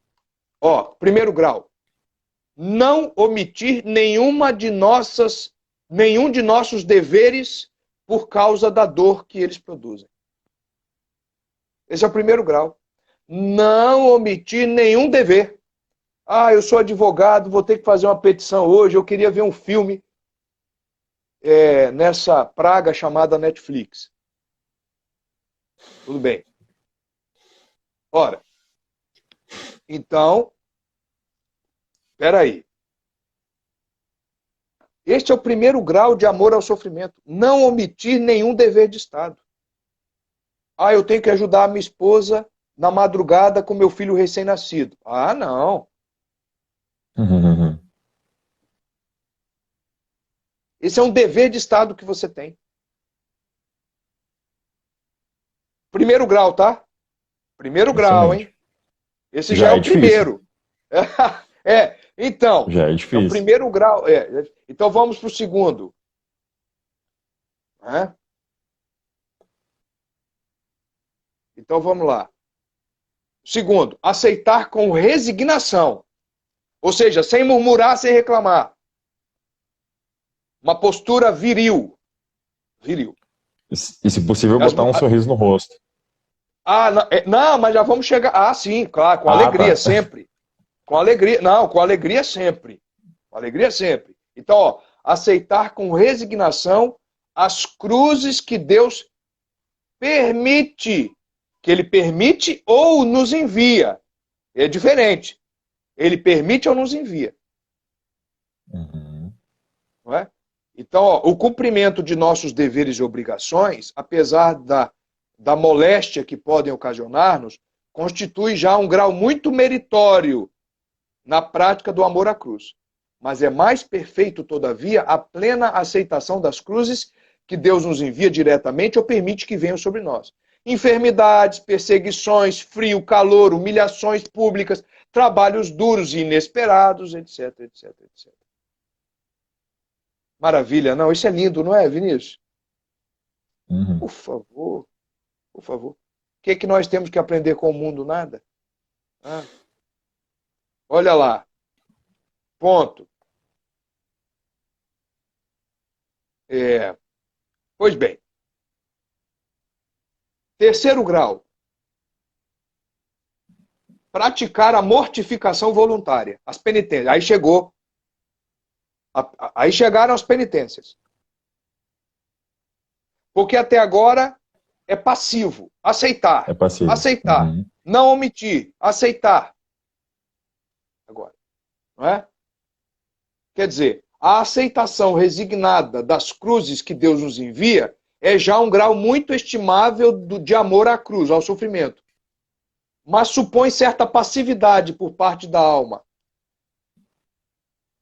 Ó, primeiro grau. Não omitir nenhum de nossos deveres por causa da dor que eles produzem. Esse é o primeiro grau. Não omitir nenhum dever. Ah, eu sou advogado, vou ter que fazer uma petição hoje, eu queria ver um filme nessa praga chamada Netflix. Tudo bem. Ora, então, espera aí. Este é o primeiro grau de amor ao sofrimento. Não omitir nenhum dever de Estado. Ah, eu tenho que ajudar a minha esposa na madrugada com meu filho recém-nascido. Ah, não. Esse é um dever de Estado que você tem. Primeiro grau, tá? Primeiro grau, hein? Esse já é o primeiro. Então. Já é difícil. É o primeiro grau. Então vamos para o segundo. Então vamos lá. Segundo, aceitar com resignação. Ou seja, sem murmurar, sem reclamar. Uma postura viril. Viril. E, se possível, botar um sorriso no rosto. Ah, não, mas já vamos chegar. Ah, sim, claro, com alegria, tá. Sempre. Com alegria. Não, com alegria sempre. Com alegria sempre. Então, ó, aceitar com resignação as cruzes que Deus permite. Que Ele permite ou nos envia. É diferente. Ele permite ou nos envia. Não é? Então, ó, o cumprimento de nossos deveres e obrigações, apesar da moléstia que podem ocasionar-nos, constitui já um grau muito meritório na prática do amor à cruz. Mas é mais perfeito, todavia, a plena aceitação das cruzes que Deus nos envia diretamente ou permite que venham sobre nós. Enfermidades, perseguições, frio, calor, humilhações públicas, trabalhos duros e inesperados, etc, etc, etc. Maravilha, não? Isso é lindo, não é, Vinícius? Por favor, por favor. O que é que nós temos que aprender com o mundo? Nada? Olha lá. Ponto. Pois bem. Terceiro grau. Praticar a mortificação voluntária. As penitências. Aí chegaram as penitências. Porque até agora é passivo. Aceitar. É passivo. Aceitar. Uhum. Não omitir. Aceitar. Agora. Não é? Quer dizer, a aceitação resignada das cruzes que Deus nos envia é já um grau muito estimável de amor à cruz, ao sofrimento. Mas supõe certa passividade por parte da alma.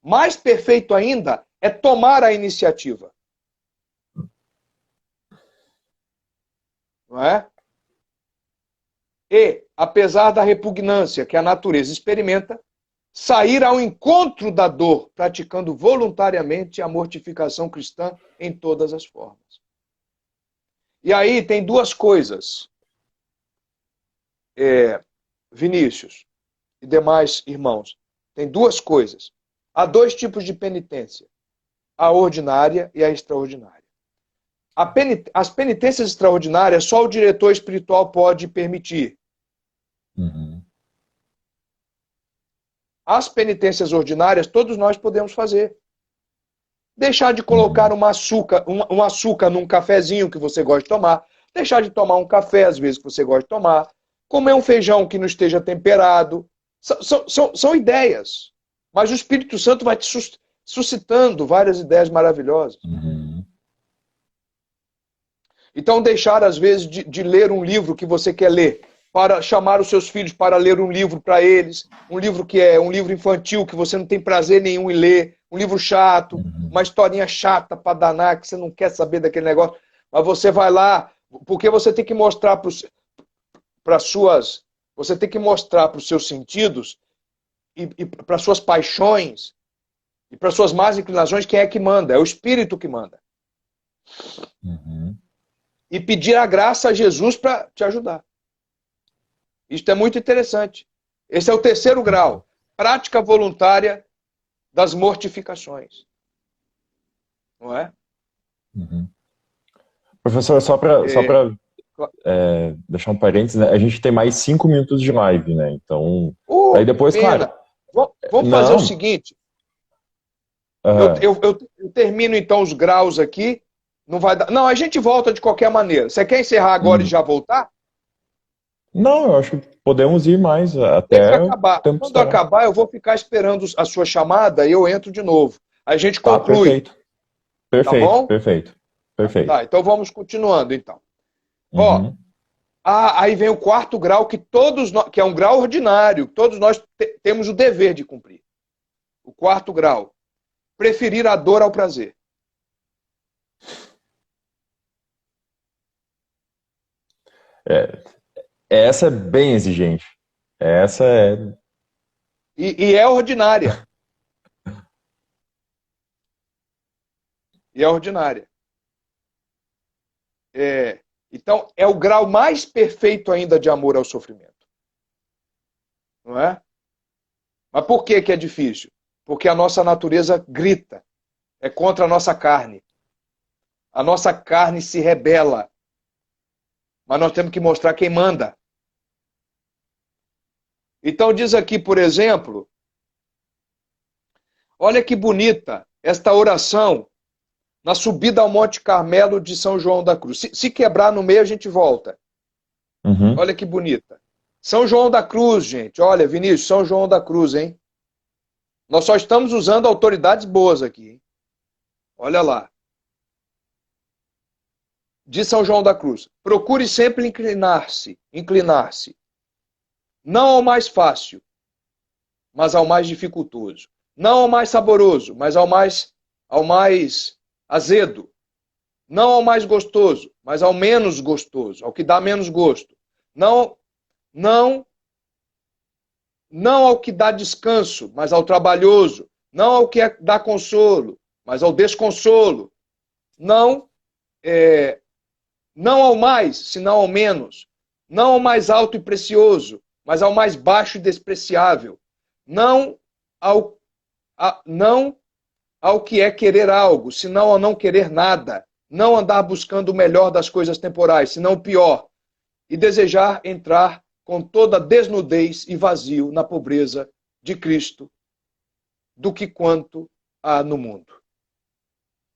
Mais perfeito ainda é tomar a iniciativa. Não é? E, apesar da repugnância que a natureza experimenta, sair ao encontro da dor, praticando voluntariamente a mortificação cristã em todas as formas. E aí tem duas coisas, Vinícius e demais irmãos. Tem duas coisas. Há dois tipos de penitência. A ordinária e a extraordinária. As penitências extraordinárias só o diretor espiritual pode permitir. Uhum. As penitências ordinárias todos nós podemos fazer. Deixar de colocar um açúcar num cafezinho que você gosta de tomar. Deixar de tomar um café às vezes que você gosta de tomar. Comer um feijão que não esteja temperado. São ideias. Mas o Espírito Santo vai te suscitando várias ideias maravilhosas. Uhum. Então deixar às vezes de ler um livro que você quer ler, para chamar os seus filhos para ler um livro para eles, um livro que é um livro infantil que você não tem prazer nenhum em ler, um livro chato, uma historinha chata para danar, que você não quer saber daquele negócio, mas você vai lá, porque você tem que mostrar você tem que mostrar para os seus sentidos e para as suas paixões e para as suas más inclinações quem é que manda, é o Espírito que manda. Uhum. E pedir a graça a Jesus para te ajudar. Isso é muito interessante. Esse é o terceiro grau. Prática voluntária das mortificações. Não é? Uhum. Professor, só para deixar um parênteses, né? A gente tem mais 5 minutos de live, né? Então, aí depois, pena. Claro... Vamos fazer o seguinte. Uhum. Eu termino então os graus aqui. Não vai dar... Não, a gente volta de qualquer maneira. Você quer encerrar agora e já voltar? Não, eu acho que podemos ir mais até Deixa acabar. o tempo Quando acabar, eu vou ficar esperando a sua chamada e eu entro de novo. A gente conclui. Perfeito. Perfeito, tá bom? Perfeito. Tá, então vamos continuando, então. Uhum. Aí vem o quarto grau, que é um grau ordinário, todos nós temos o dever de cumprir. O quarto grau. Preferir a dor ao prazer. Essa é bem exigente. Essa é... E é ordinária. E é ordinária. Então, é o grau mais perfeito ainda de amor ao sofrimento. Não é? Mas por que é difícil? Porque a nossa natureza grita. É contra a nossa carne. A nossa carne se rebela. Mas nós temos que mostrar quem manda. Então diz aqui, por exemplo, olha que bonita esta oração na subida ao Monte Carmelo de São João da Cruz. Se quebrar no meio, a gente volta. Uhum. Olha que bonita. São João da Cruz, gente. Olha, Vinícius, São João da Cruz, hein? Nós só estamos usando autoridades boas aqui, hein? Olha lá. De São João da Cruz. Procure sempre inclinar-se. Não ao mais fácil, mas ao mais dificultoso. Não ao mais saboroso, mas ao mais azedo. Não ao mais gostoso, mas ao menos gostoso, ao que dá menos gosto. Não ao que dá descanso, mas ao trabalhoso. Não ao que dá consolo, mas ao desconsolo. Não ao mais, senão ao menos. Não ao mais alto e precioso, mas ao mais baixo e despreciável. Não ao que é querer algo, senão ao não querer nada. não andar buscando o melhor das coisas temporais, senão o pior, e desejar entrar com toda desnudez e vazio na pobreza de Cristo, do que quanto há no mundo.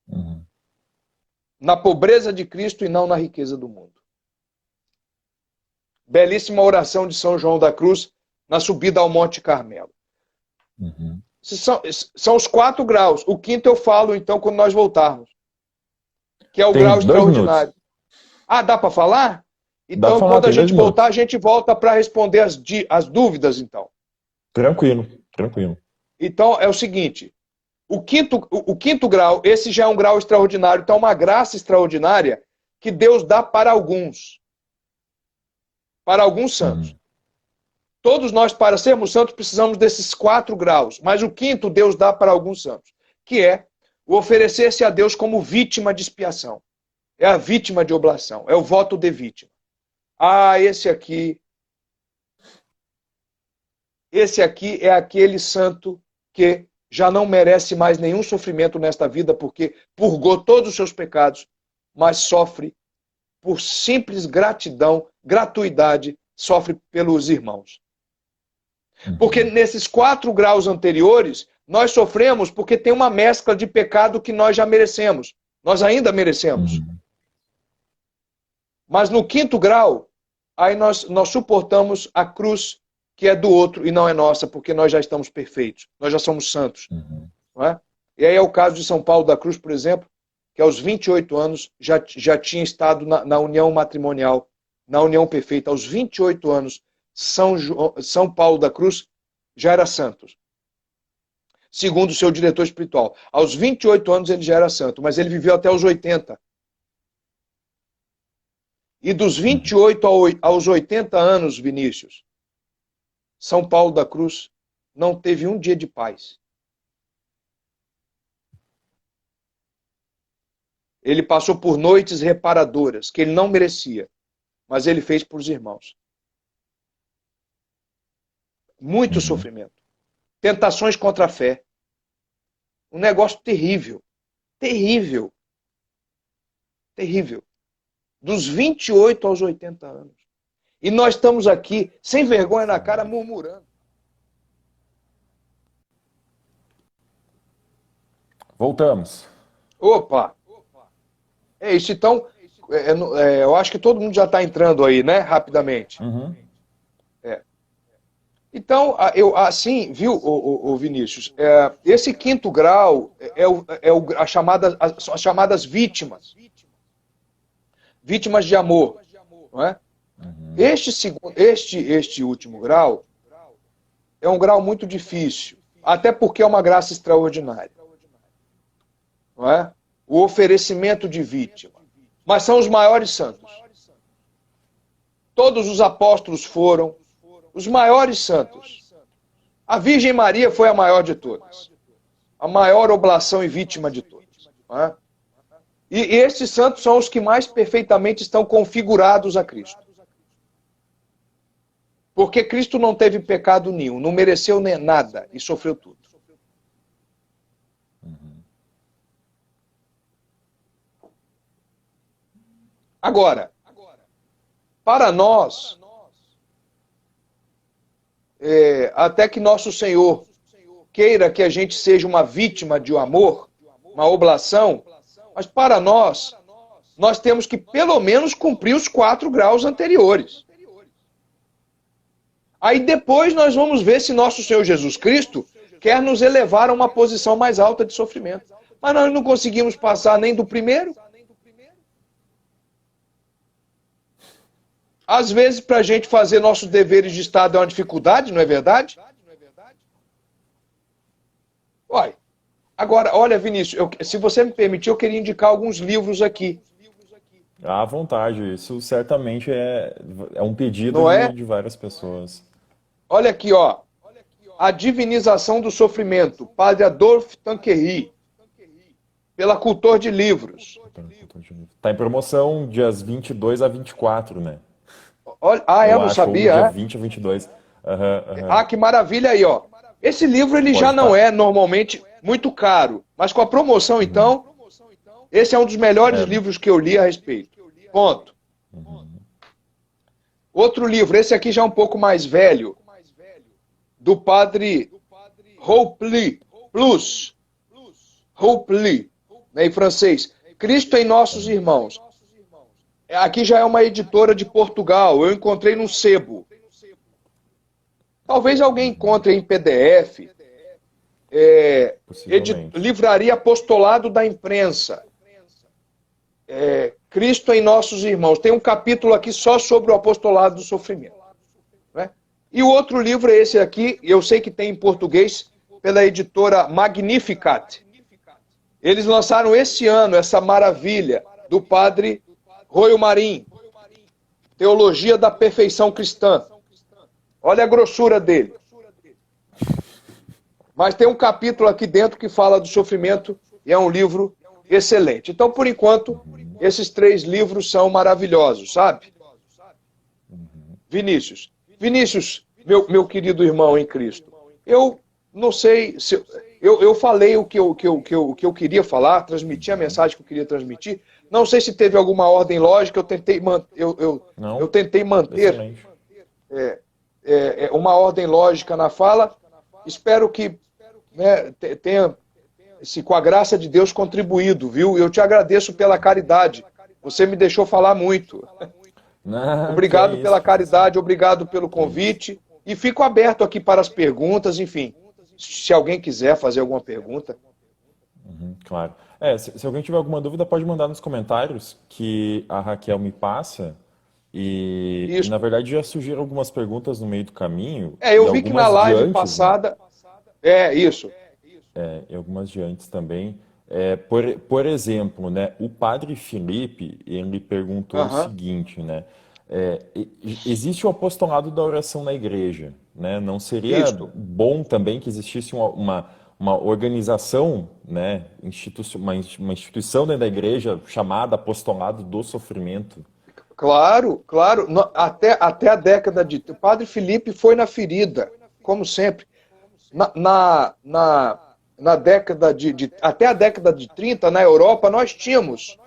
Uhum. Na pobreza de Cristo e não na riqueza do mundo. Belíssima oração de São João da Cruz na subida ao Monte Carmelo. Uhum. São os 4 graus. O quinto eu falo, então, quando nós voltarmos. Que é o Tem grau 2 extraordinário. minutos. Ah, dá para falar? Então, Dá pra falar, quando a tem 2 gente voltar, a minutos. gente volta para responder as dúvidas, então. Tranquilo, tranquilo. Então, é o seguinte. O quinto grau, esse já é um grau extraordinário. Então, é uma graça extraordinária que Deus dá para alguns. Para alguns santos. Uhum. Todos nós, para sermos santos, precisamos desses 4 graus. Mas o quinto Deus dá para alguns santos, que é o oferecer-se a Deus como vítima de expiação. É a vítima de oblação. É o voto de vítima. Ah, esse aqui é aquele santo que já não merece mais nenhum sofrimento nesta vida, porque purgou todos os seus pecados, mas sofre por simples gratidão, gratuidade, sofre pelos irmãos. Porque nesses 4 graus anteriores, nós sofremos porque tem uma mescla de pecado que nós já merecemos. Nós ainda merecemos. Uhum. Mas no 5º grau, aí nós suportamos a cruz que é do outro e não é nossa, porque nós já estamos perfeitos. Nós já somos santos. Uhum. Não é? E aí é o caso de São Paulo da Cruz, por exemplo, que aos 28 anos já tinha estado na união matrimonial, na união perfeita. Aos 28 anos, São Paulo da Cruz já era santo. Segundo o seu diretor espiritual. Aos 28 anos ele já era santo, mas ele viveu até os 80. E dos 28 aos 80 anos, Vinícius, São Paulo da Cruz não teve um dia de paz. Ele passou por noites reparadoras, que ele não merecia, mas ele fez por os irmãos. Muito sofrimento. Tentações contra a fé. Um negócio terrível. Terrível. Terrível. Dos 28 aos 80 anos. E nós estamos aqui, sem vergonha na cara, murmurando. Voltamos. Opa! É isso, então, eu acho que todo mundo já está entrando aí, né, rapidamente. Uhum. Então, assim, viu, o Vinícius, esse 5º grau as chamadas vítimas. Vítimas de amor. Não é? Uhum. Este último grau é um grau muito difícil, até porque é uma graça extraordinária. Não é? O oferecimento de vítima. Mas são os maiores santos. Todos os apóstolos foram os maiores santos. A Virgem Maria foi a maior de todas. A maior oblação e vítima de todas. Não é? E estes santos são os que mais perfeitamente estão configurados a Cristo. Porque Cristo não teve pecado nenhum, não mereceu nem nada e sofreu tudo. Agora, para nós, até que nosso Senhor queira que a gente seja uma vítima de um amor, uma oblação, mas para nós temos que pelo menos cumprir os 4 graus anteriores. Aí depois nós vamos ver se nosso Senhor Jesus Cristo quer nos elevar a uma posição mais alta de sofrimento. Mas nós não conseguimos passar nem do primeiro. Às vezes, para a gente fazer nossos deveres de Estado é uma dificuldade, não é verdade? Uai. Agora, olha, Vinícius, se você me permitir, eu queria indicar alguns livros aqui. À vontade, isso certamente é um pedido Não é? de várias pessoas. Olha aqui, ó. A Divinização do Sofrimento, Padre Adolphe Tanqueray, pela Cultor de Livros. Está em promoção dias 22 a 24, né? Olha, eu não sabia. Dia 20 a 22. Ah, que maravilha aí, ó. Esse livro ele já não é normalmente muito caro, mas com a promoção, então, Esse é um dos melhores livros que eu li a respeito. Ponto. Outro livro, esse aqui já é um pouco mais velho, do padre Houpli, Houpli, né, em francês. Cristo em Nossos Irmãos. Aqui já é uma editora de Portugal, eu encontrei no Sebo. Talvez alguém encontre em PDF. Livraria Apostolado da Imprensa. Cristo em Nossos Irmãos. Tem um capítulo aqui só sobre o apostolado do sofrimento. Né? E o outro livro é esse aqui, eu sei que tem em português, pela editora Magnificat. Eles lançaram esse ano essa maravilha do padre Royo Marim, Teologia da Perfeição Cristã. Olha a grossura dele. Mas tem um capítulo aqui dentro que fala do sofrimento e é um livro excelente. Então, por enquanto, esses 3 livros são maravilhosos, sabe? Vinícius, meu querido irmão em Cristo, eu não sei se... Eu falei o que eu queria falar, transmiti a mensagem que eu queria transmitir. Não sei se teve alguma ordem lógica, eu tentei manter uma ordem lógica na fala. Espero que, né, tenha, com a graça de Deus, contribuído, viu? Eu te agradeço pela caridade. Você me deixou falar muito. Obrigado pela caridade, obrigado pelo convite. E fico aberto aqui para as perguntas, enfim. Se alguém quiser fazer alguma pergunta. Claro. Se alguém tiver alguma dúvida, pode mandar nos comentários que a Raquel me passa. E na verdade já surgiram algumas perguntas no meio do caminho. Eu vi que na live passada... Né? Isso. E algumas de antes também. Por exemplo, né, o padre Felipe, ele perguntou o seguinte, né? Existe o apostolado da oração na igreja, né? Não seria bom também que existisse uma organização, né, uma instituição dentro da igreja chamada apostolado do sofrimento? Claro. Até a década de... O padre Felipe foi na ferida, como sempre. Na década até a década de 30, na Europa, nós tínhamos...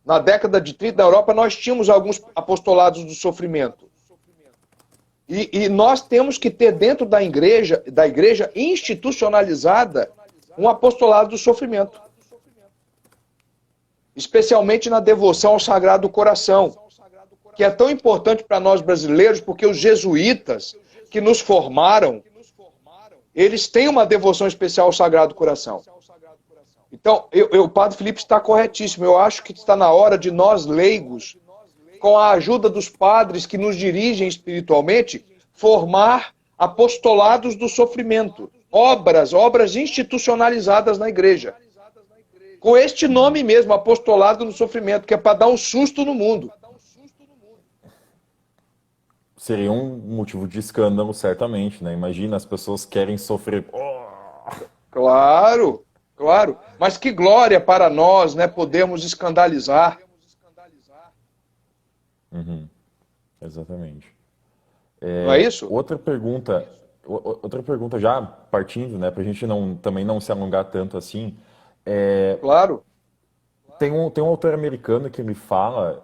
Na década de 30, na Europa, nós tínhamos alguns apostolados do sofrimento. E nós temos que ter dentro da igreja institucionalizada um apostolado do sofrimento. Especialmente na devoção ao Sagrado Coração, que é tão importante para nós brasileiros, porque os jesuítas que nos formaram, eles têm uma devoção especial ao Sagrado Coração. Então, o padre Felipe está corretíssimo. Eu acho que está na hora de nós, leigos, com a ajuda dos padres que nos dirigem espiritualmente, formar apostolados do sofrimento. Obras institucionalizadas na igreja. Com este nome mesmo, apostolado do sofrimento, que é para dar um susto no mundo. Seria um motivo de escândalo, certamente, né? Imagina, as pessoas querem sofrer... Claro. Mas que glória para nós, né? Podermos escandalizar. Exatamente. Não é isso? Outra pergunta já partindo, né? Para a gente também não se alongar tanto assim. Claro. Tem um autor americano que me fala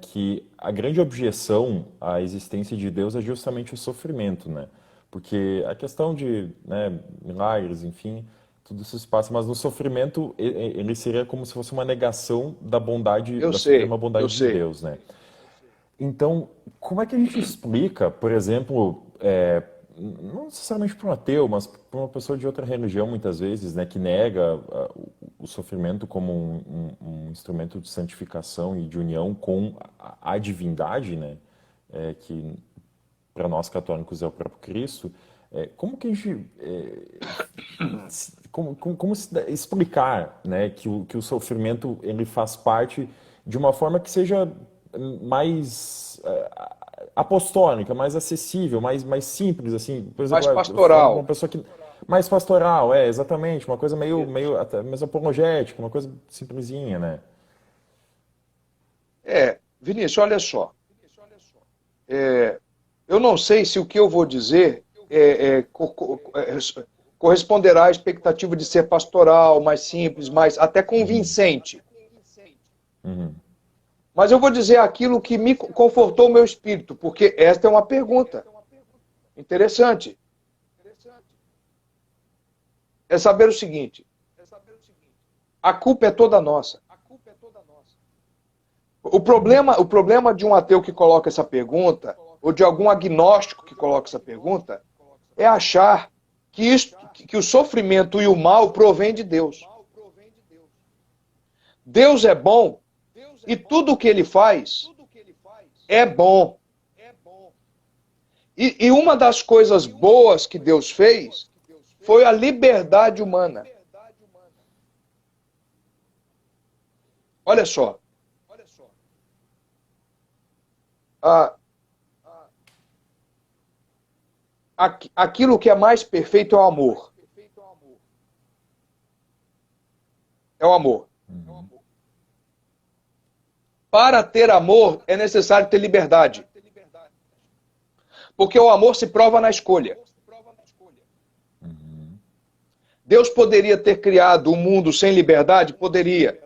que a grande objeção à existência de Deus é justamente o sofrimento, né? Porque a questão de, né, milagres, enfim, tudo isso se passa, mas no sofrimento ele seria como se fosse uma negação da bondade, suprema bondade de Deus, né? Então, como é que a gente explica, por exemplo, não necessariamente para um ateu, mas para uma pessoa de outra religião, muitas vezes, né, que nega o sofrimento como um instrumento de santificação e de união com a divindade, né, que para nós católicos é o próprio Cristo, como que a gente... Como explicar, né, que o sofrimento ele faz parte de uma forma que seja mais apostólica, mais acessível, mais simples, assim, por exemplo, mais pastoral. Uma pessoa que mais pastoral, exatamente, uma coisa meio até mesmo apologética, uma coisa simplesinha, né? Vinícius, olha só. Eu não sei se o que eu vou dizer corresponderá à expectativa de ser pastoral, mais simples, mais até convincente. Uhum. Mas eu vou dizer aquilo que me confortou o meu espírito, porque esta é uma pergunta interessante. É saber o seguinte: a culpa é toda nossa. O problema de um ateu que coloca essa pergunta, ou de algum agnóstico que coloca essa pergunta, é achar que o sofrimento e o mal provém de Deus. Deus é bom e tudo o que ele faz é bom. E uma das coisas boas que Deus fez foi a liberdade humana. Olha só. Aquilo que é mais perfeito é o amor. É o amor. Para ter amor, é necessário ter liberdade. Porque o amor se prova na escolha. Deus poderia ter criado um mundo sem liberdade? Poderia.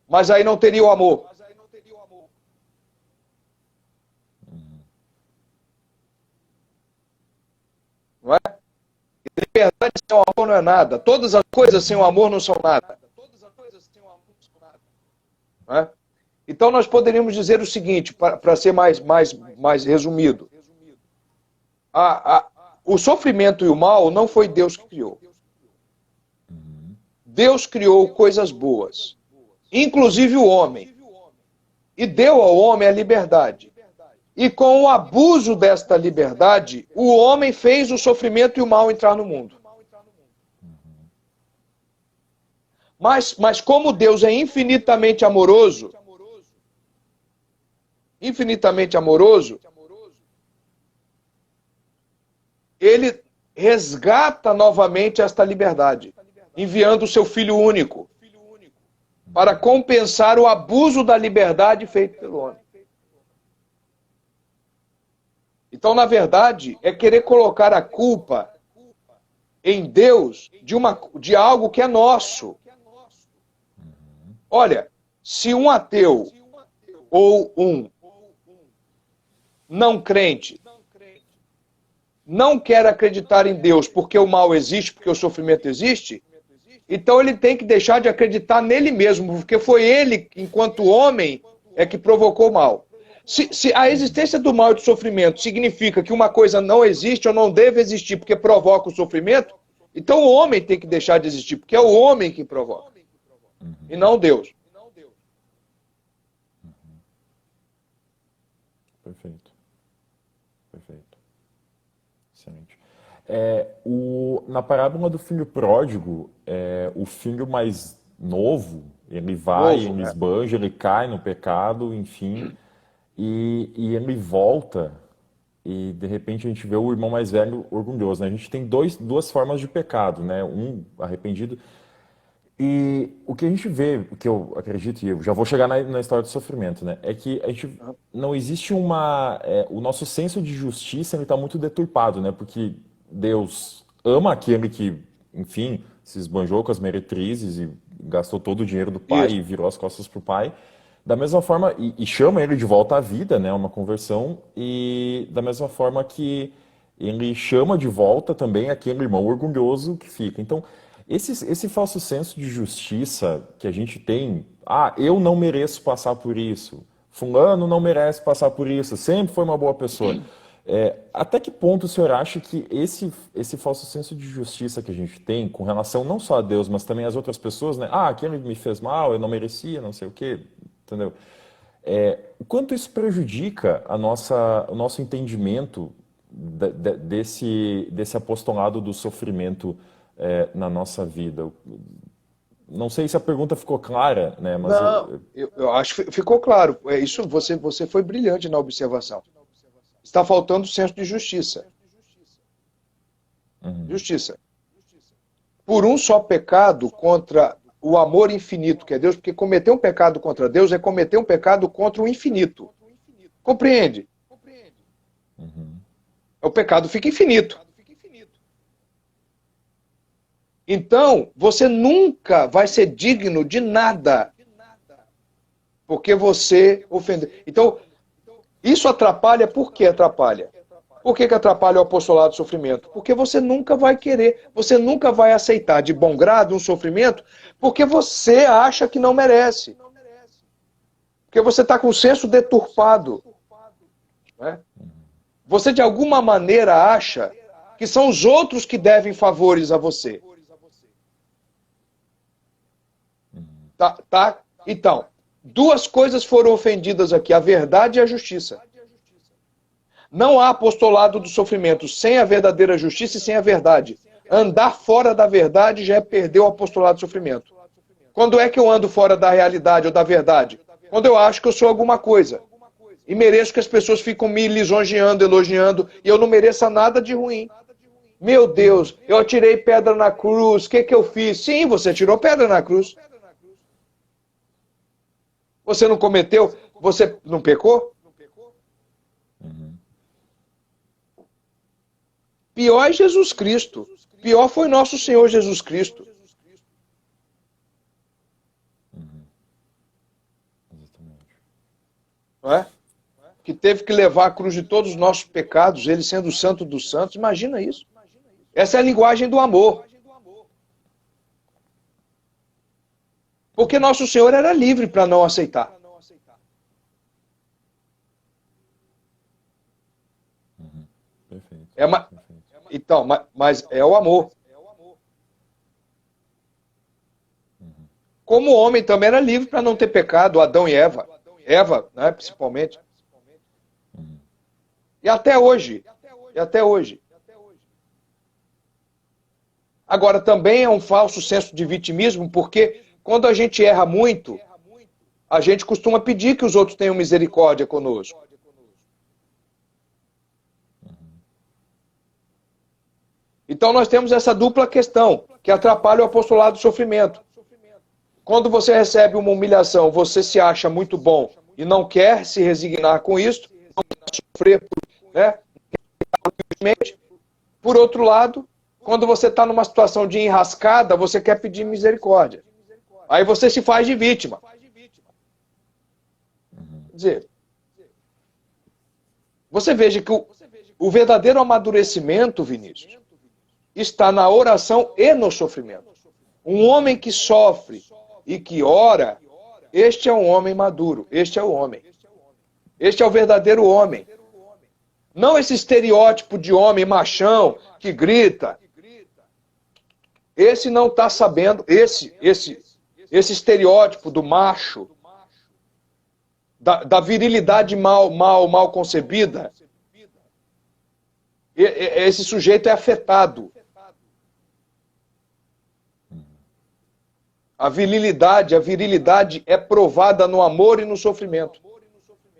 Mas aí não teria o amor. Não é? Liberdade sem o amor não é nada. Todas as coisas sem o amor não são nada. Não é? Então nós poderíamos dizer o seguinte, para ser mais resumido. O sofrimento e o mal não foi Deus que criou. Deus criou coisas boas, inclusive o homem, e deu ao homem a liberdade. E com o abuso desta liberdade, o homem fez o sofrimento e o mal entrar no mundo. Mas como Deus é infinitamente amoroso, ele resgata novamente esta liberdade, enviando o seu Filho único, para compensar o abuso da liberdade feito pelo homem. Então, na verdade, é querer colocar a culpa em Deus de algo que é nosso. Olha, se um ateu ou um não crente não quer acreditar em Deus porque o mal existe, porque o sofrimento existe, então ele tem que deixar de acreditar nele mesmo, porque foi ele, enquanto homem, é que provocou o mal. Se a existência do mal e do sofrimento significa que uma coisa não existe ou não deve existir porque provoca o sofrimento, então o homem tem que deixar de existir, porque é o homem que provoca, e não Deus. Perfeito. Perfeito. Excelente. Na parábola do filho pródigo, o filho mais novo, ele vai, ele esbanja, ele cai no pecado, enfim, e ele volta, e de repente a gente vê o irmão mais velho orgulhoso, né? A gente tem duas formas de pecado, né? Um arrependido. E o que a gente vê, o que eu acredito, e eu já vou chegar na história do sofrimento, né? É que a gente não existe o nosso senso de justiça, ele está muito deturpado, né? Porque Deus ama aquele que, enfim, se esbanjou com as meretrizes e gastou todo o dinheiro do pai e virou as costas pro pai. Da mesma forma, e chama ele de volta à vida, né? Uma conversão, e da mesma forma que ele chama de volta também aquele irmão orgulhoso que fica. Então, esse falso senso de justiça que a gente tem, eu não mereço passar por isso, fulano não merece passar por isso, sempre foi uma boa pessoa. Até que ponto o senhor acha que esse falso senso de justiça que a gente tem com relação não só a Deus, mas também às outras pessoas, né? Aquele me fez mal, eu não merecia, não sei o quê, entendeu? O quanto isso prejudica o nosso entendimento desse apostolado do sofrimento na nossa vida? Não sei se a pergunta ficou clara, né? Mas não, eu acho que ficou claro. Isso, você foi brilhante na observação. Está faltando o senso de justiça. Justiça. Por um só pecado contra o amor infinito que é Deus, porque cometer um pecado contra Deus é cometer um pecado contra o infinito. Compreende? O pecado fica infinito. Então, você nunca vai ser digno de nada, porque você ofendeu. Então, isso atrapalha, por que atrapalha? Por que atrapalha o apostolado do sofrimento? Porque você nunca vai querer, você nunca vai aceitar de bom grado um sofrimento, porque você acha que não merece. Porque você está com o senso deturpado. Né? Você, de alguma maneira, acha que são os outros que devem favores a você. Tá? Então, duas coisas foram ofendidas aqui, a verdade e a justiça. Não há apostolado do sofrimento sem a verdadeira justiça e sem a verdade. Andar fora da verdade já é perder o apostolado do sofrimento. Quando é que eu ando fora da realidade ou da verdade? Quando eu acho que eu sou alguma coisa. E mereço que as pessoas ficam me lisonjeando, elogiando, e eu não mereça nada de ruim. Meu Deus, eu atirei pedra na cruz, o que eu fiz? Sim, você tirou pedra na cruz. Você não cometeu? Você não pecou? Pior é Jesus Cristo. Pior foi nosso Senhor Jesus Cristo. Não é? Que teve que levar a cruz de todos os nossos pecados, ele sendo o santo dos santos. Imagina isso. Essa é a linguagem do amor. Porque nosso Senhor era livre para não aceitar. Perfeito. Então, mas é o amor. Como o homem também era livre para não ter pecado, Adão e Eva. Eva, né, principalmente. E até hoje. E até hoje. Agora, também é um falso senso de vitimismo, porque quando a gente erra muito, a gente costuma pedir que os outros tenham misericórdia conosco. Então nós temos essa dupla questão, que atrapalha o apostolado do sofrimento. Quando você recebe uma humilhação, você se acha muito bom e não quer se resignar com isso, não quer sofrer, né? Por outro lado, quando você está numa situação de enrascada, você quer pedir misericórdia. Aí você se faz de vítima. Quer dizer, você veja que o verdadeiro amadurecimento, Vinícius, está na oração e no sofrimento. Um homem que sofre e que ora, este é um homem maduro, este é o homem. Este é o verdadeiro homem. Não esse estereótipo de homem machão que grita. Esse não está sabendo, esse estereótipo do macho, da virilidade mal concebida, esse sujeito é afetado. A virilidade é provada no amor e no sofrimento.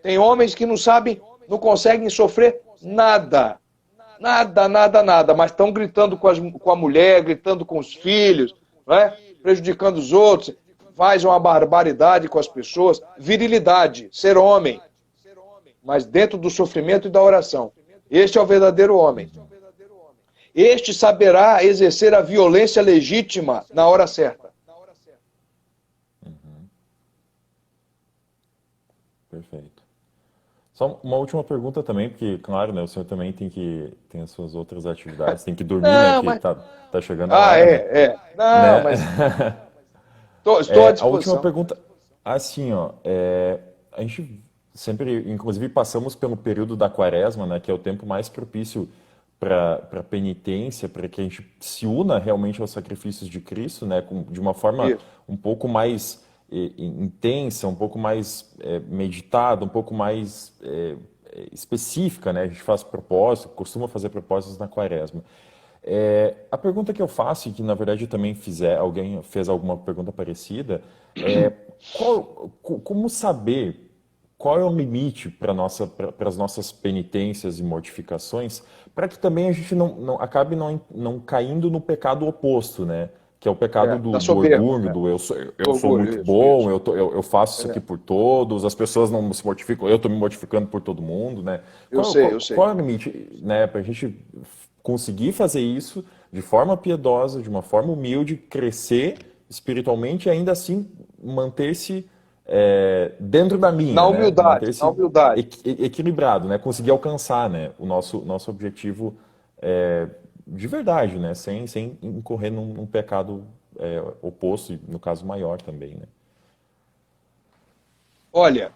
Tem homens que não sabem, não conseguem sofrer nada. Nada, mas estão gritando com a mulher, gritando com os filhos, né? Prejudicando os outros, faz uma barbaridade com as pessoas. Virilidade, ser homem, mas dentro do sofrimento e da oração. Este é o verdadeiro homem. Este saberá exercer a violência legítima na hora certa. Perfeito. Só uma última pergunta também, porque, claro, né, o senhor também tem as suas outras atividades, tem que dormir, né, Não, que mas... tá chegando a hora, né? Não, Né? mas estou à A última disposição. pergunta, assim, ó, a gente sempre, inclusive, passamos pelo período da quaresma, né, que é o tempo mais propício para penitência, para que a gente se una realmente aos sacrifícios de Cristo, né, de uma forma Isso. um pouco mais intensa, um pouco mais meditada, um pouco mais específica, né? A gente faz propósito, costuma fazer propósitos na quaresma. A pergunta que eu faço, e que na verdade também alguém fez alguma pergunta parecida, é como saber qual é o limite para as nossas penitências e mortificações, para que também a gente não acabe não caindo no pecado oposto, né? Que é o pecado Da do soberba, orgulho, né? eu Do sou orgulho, muito isso. bom, eu faço isso aqui É, por todos, as pessoas não se mortificam, eu estou me mortificando por todo mundo, né? eu sei. Qual é o limite, né, para a gente conseguir fazer isso, de forma piedosa, de uma forma humilde, crescer espiritualmente e ainda assim manter-se dentro da Na linha, né? humildade, na Manter-se humildade. equilibrado, né? Conseguir alcançar, né? O nosso objetivo de verdade, né? Sem incorrer num pecado oposto, e no caso maior também, né? Olha,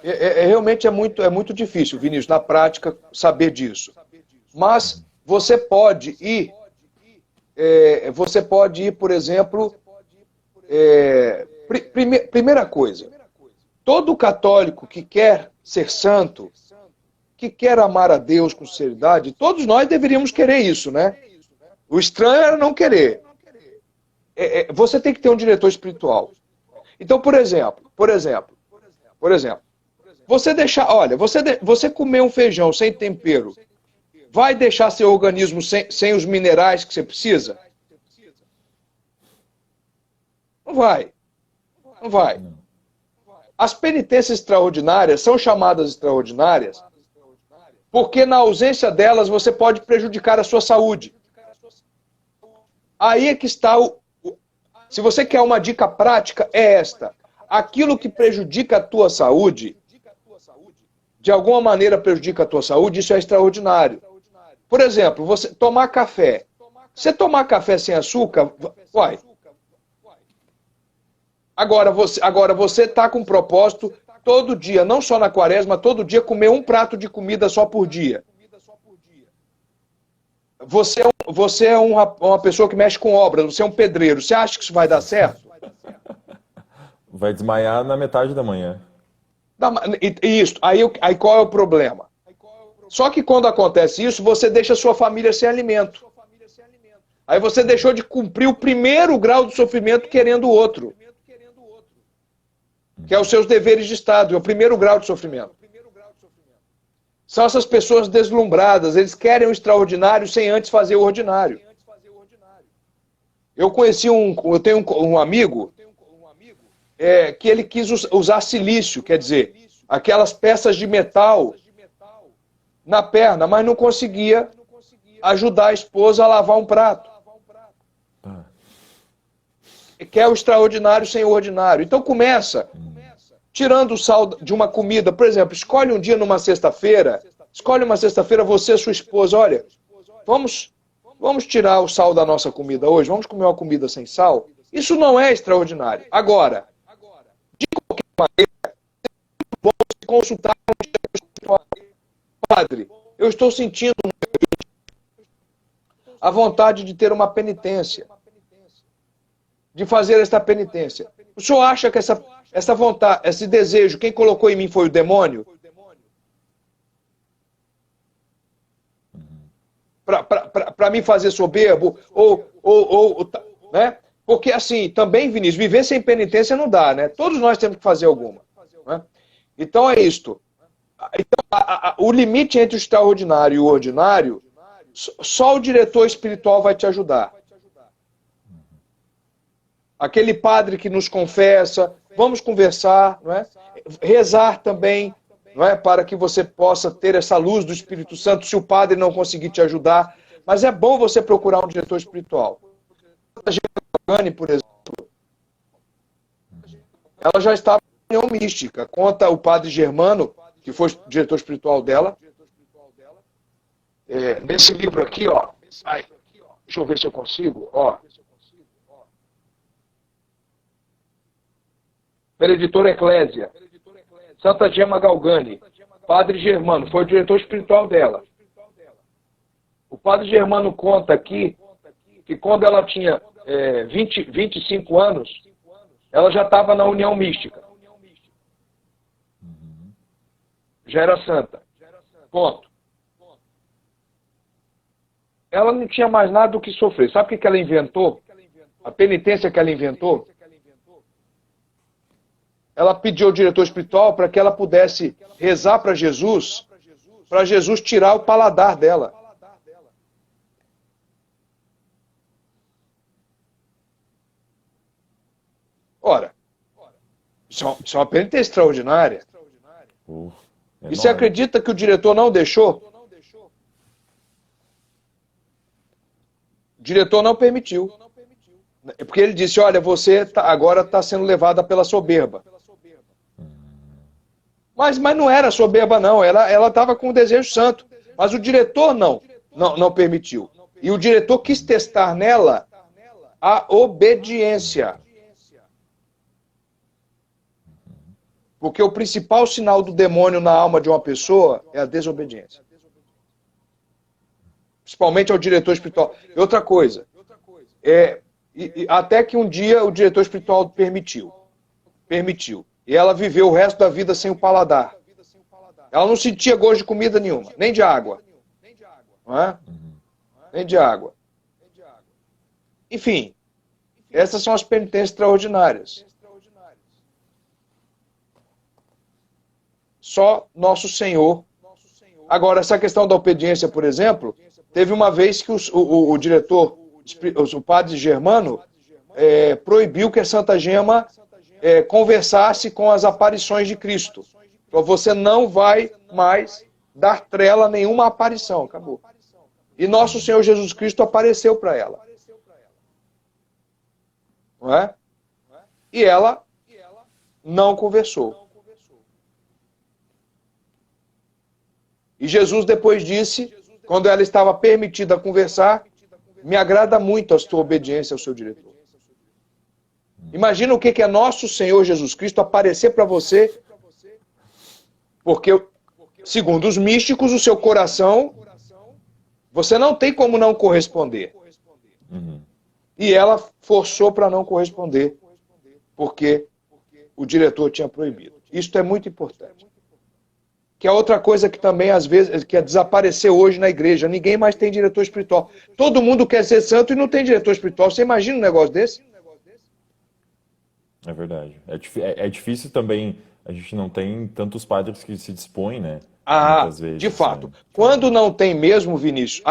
realmente é muito difícil, Vinícius, na prática, saber disso. Mas você pode ir, por exemplo, primeira coisa, todo católico que quer ser santo, que quer amar a Deus com sinceridade, todos nós deveríamos querer isso, né? O estranho era não querer. Você tem que ter um diretor espiritual. Então, por exemplo, você deixar, olha, você comer um feijão sem tempero, vai deixar seu organismo sem os minerais que você precisa? Não vai, não vai. As penitências extraordinárias são chamadas extraordinárias porque na ausência delas você pode prejudicar a sua saúde. Aí é que está se você quer uma dica prática, é esta. Aquilo que prejudica a tua saúde, de alguma maneira prejudica a tua saúde, isso é extraordinário. Por exemplo, você tomar café. Você tomar café sem açúcar, vai. Agora você está com um propósito todo dia, não só na quaresma, todo dia comer um prato de comida só por dia. Você é uma pessoa que mexe com obras, você é um pedreiro. Você acha que isso vai dar certo? Vai desmaiar na metade da manhã. Isso. Aí qual é o problema? Só que quando acontece isso, você deixa a sua família sem alimento. Aí você deixou de cumprir o primeiro grau de sofrimento querendo o outro. Que é os seus deveres de Estado, é o primeiro grau de sofrimento. São essas pessoas deslumbradas, eles querem o extraordinário sem antes fazer o ordinário. Eu tenho um amigo que ele quis usar silício, quer dizer, aquelas peças de metal na perna, mas não conseguia ajudar a esposa a lavar um prato. Quer o extraordinário sem o ordinário. Então começa tirando o sal de uma comida. Por exemplo, escolhe um dia numa sexta-feira, você e sua esposa, olha, vamos tirar o sal da nossa comida hoje, vamos comer uma comida sem sal. Isso não é extraordinário. Agora, de qualquer maneira, é bom se consultar com o diretor espiritual. Padre, eu estou sentindo a vontade de ter uma penitência, de fazer esta penitência. O senhor acha que essa vontade, esse desejo, quem colocou em mim foi o demônio? Para me fazer soberbo? Né? Porque assim, também, Vinícius, viver sem penitência não dá, né? Todos nós temos que fazer alguma. Né? Então é isto. Então, o limite entre o extraordinário e o ordinário, só o diretor espiritual vai te ajudar. Aquele padre que nos confessa, vamos conversar, não é? Rezar também, não é? Para que você possa ter essa luz do Espírito Santo, se o padre não conseguir te ajudar. Mas é bom você procurar um diretor espiritual. A Giovanni, por exemplo, ela já estava em união mística. Conta o padre Germano, que foi diretor espiritual dela. Nesse livro aqui, ó. Deixa eu ver se eu consigo, ó. Pela editora Eclésia, Santa Gema Galgani, Padre Germano, foi o diretor espiritual dela. O Padre Germano conta aqui que quando ela tinha 25 anos, ela já estava na união mística. Já era santa. Ponto. Ela não tinha mais nada do que sofrer. Sabe o que ela inventou? A penitência que ela inventou? Ela pediu ao diretor espiritual para que ela pudesse rezar para Jesus tirar o paladar dela. Ora, isso é uma penitência extraordinária. E você acredita que o diretor não deixou? diretor não permitiu. Porque ele disse, olha, você agora está sendo levada pela soberba. Mas não era soberba, não. Ela estava com um desejo santo. Mas o diretor não permitiu. E o diretor quis testar nela a obediência. Porque o principal sinal do demônio na alma de uma pessoa é a desobediência. Principalmente ao diretor espiritual. E outra coisa, até que um dia o diretor espiritual permitiu. E ela viveu o resto da vida sem o paladar. Ela não sentia gosto de comida nenhuma, nem de água. Não é? Nem de água. Enfim, essas são as penitências extraordinárias. Só nosso Senhor. Agora, essa questão da obediência, por exemplo, teve uma vez que o diretor, o padre Germano, proibiu que a Santa Gema conversasse com as aparições de Cristo. Então você não vai mais dar trela a nenhuma aparição. Acabou. E nosso Senhor Jesus Cristo apareceu para ela. Não é? E ela não conversou. E Jesus depois disse, quando ela estava permitida conversar, me agrada muito a tua obediência ao seu diretor. Imagina o que é nosso Senhor Jesus Cristo aparecer para você, porque, segundo os místicos, o seu coração, você não tem como não corresponder. E ela forçou para não corresponder, porque o diretor tinha proibido. Isso é muito importante. Que é outra coisa que também, às vezes, que desapareceu hoje na igreja. Ninguém mais tem diretor espiritual. Todo mundo quer ser santo e não tem diretor espiritual. Você imagina um negócio desse? É verdade. É difícil também, a gente não tem tantos padres que se dispõem, né? Muitas vezes, de fato. Quando não tem mesmo, Vinícius,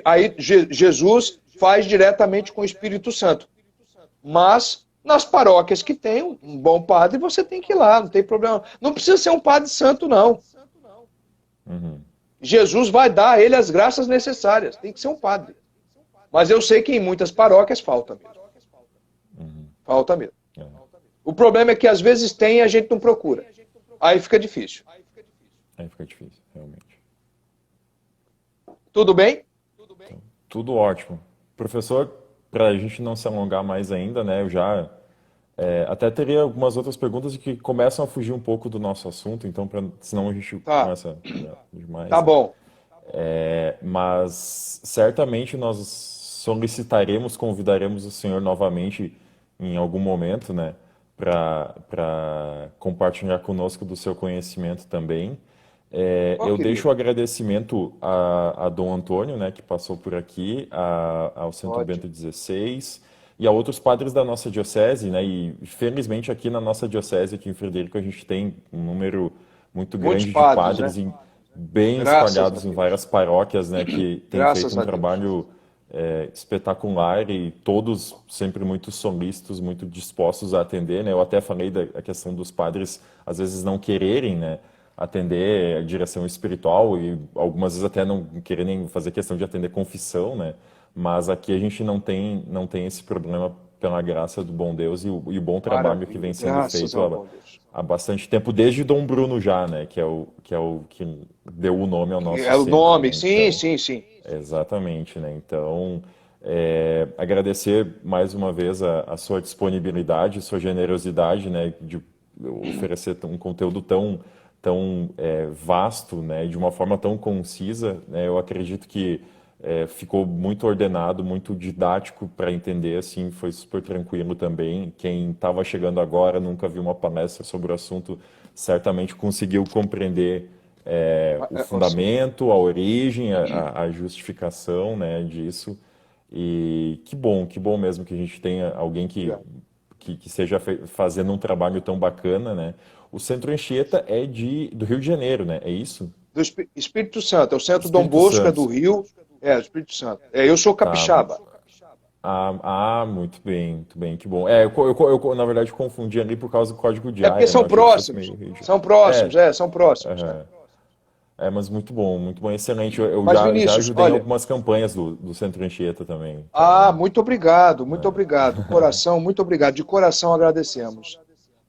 aí Jesus faz diretamente com o Espírito Santo. Mas, nas paróquias que tem um bom padre, você tem que ir lá, não tem problema. Não precisa ser um padre santo, não. Jesus vai dar a ele as graças necessárias. Tem que ser um padre. Mas eu sei que em muitas paróquias falta mesmo. Falta mesmo. O problema é que às vezes tem e a gente não procura. Aí fica difícil. Aí fica difícil, realmente. Tudo bem? Então, tudo ótimo. Professor, para a gente não se alongar mais ainda, né? Eu já até teria algumas outras perguntas que começam a fugir um pouco do nosso assunto, então senão a gente começa demais. Tá bom. Mas certamente nós solicitaremos, convidaremos o senhor novamente em algum momento, né? Para compartilhar conosco do seu conhecimento também. Eu deixo o agradecimento a Dom Antônio, né, que passou por aqui, ao Santo Bento XVI e a outros padres da nossa diocese, né, e felizmente aqui na nossa diocese, aqui em Frederico, a gente tem um número muito grande de padres, né? Bem espalhados em várias paróquias, né, que têm feito um trabalho espetacular e todos sempre muito solícitos, muito dispostos a atender, né? Eu até falei da questão dos padres às vezes não quererem, né, atender a direção espiritual e algumas vezes até não quererem fazer questão de atender confissão, né? Mas aqui a gente não tem esse problema pela graça do bom Deus e o bom trabalho que vem sendo feito há bastante tempo, desde Dom Bruno já, né? Que é o que deu o nome ao nosso centro. É o nome, né? Sim, então, sim. Exatamente, né? Então, agradecer mais uma vez a sua disponibilidade, a sua generosidade, né? De oferecer um conteúdo tão vasto, né? De uma forma tão concisa, né? Eu acredito que ficou muito ordenado, muito didático para entender, assim, foi super tranquilo também. Quem estava chegando agora, nunca viu uma palestra sobre o assunto, certamente conseguiu compreender o fundamento, a origem, a justificação, né, disso. E que bom mesmo que a gente tenha alguém que esteja fazendo um trabalho tão bacana, né? O Centro Anchieta é do Rio de Janeiro, né? É isso? Do Espírito Santo, é o Centro Dom Bosco, é do Rio. É, do Espírito Santo. Eu sou capixaba. Muito bem, que bom. Eu na verdade confundi ali por causa do código de área. Porque são próximos. São próximos. mas muito bom, excelente. Eu Mas, já Vinícius, ajudei em olha, algumas campanhas do Centro Anchieta também. Então, muito obrigado, muito né, obrigado. Coração, muito obrigado. De coração agradecemos.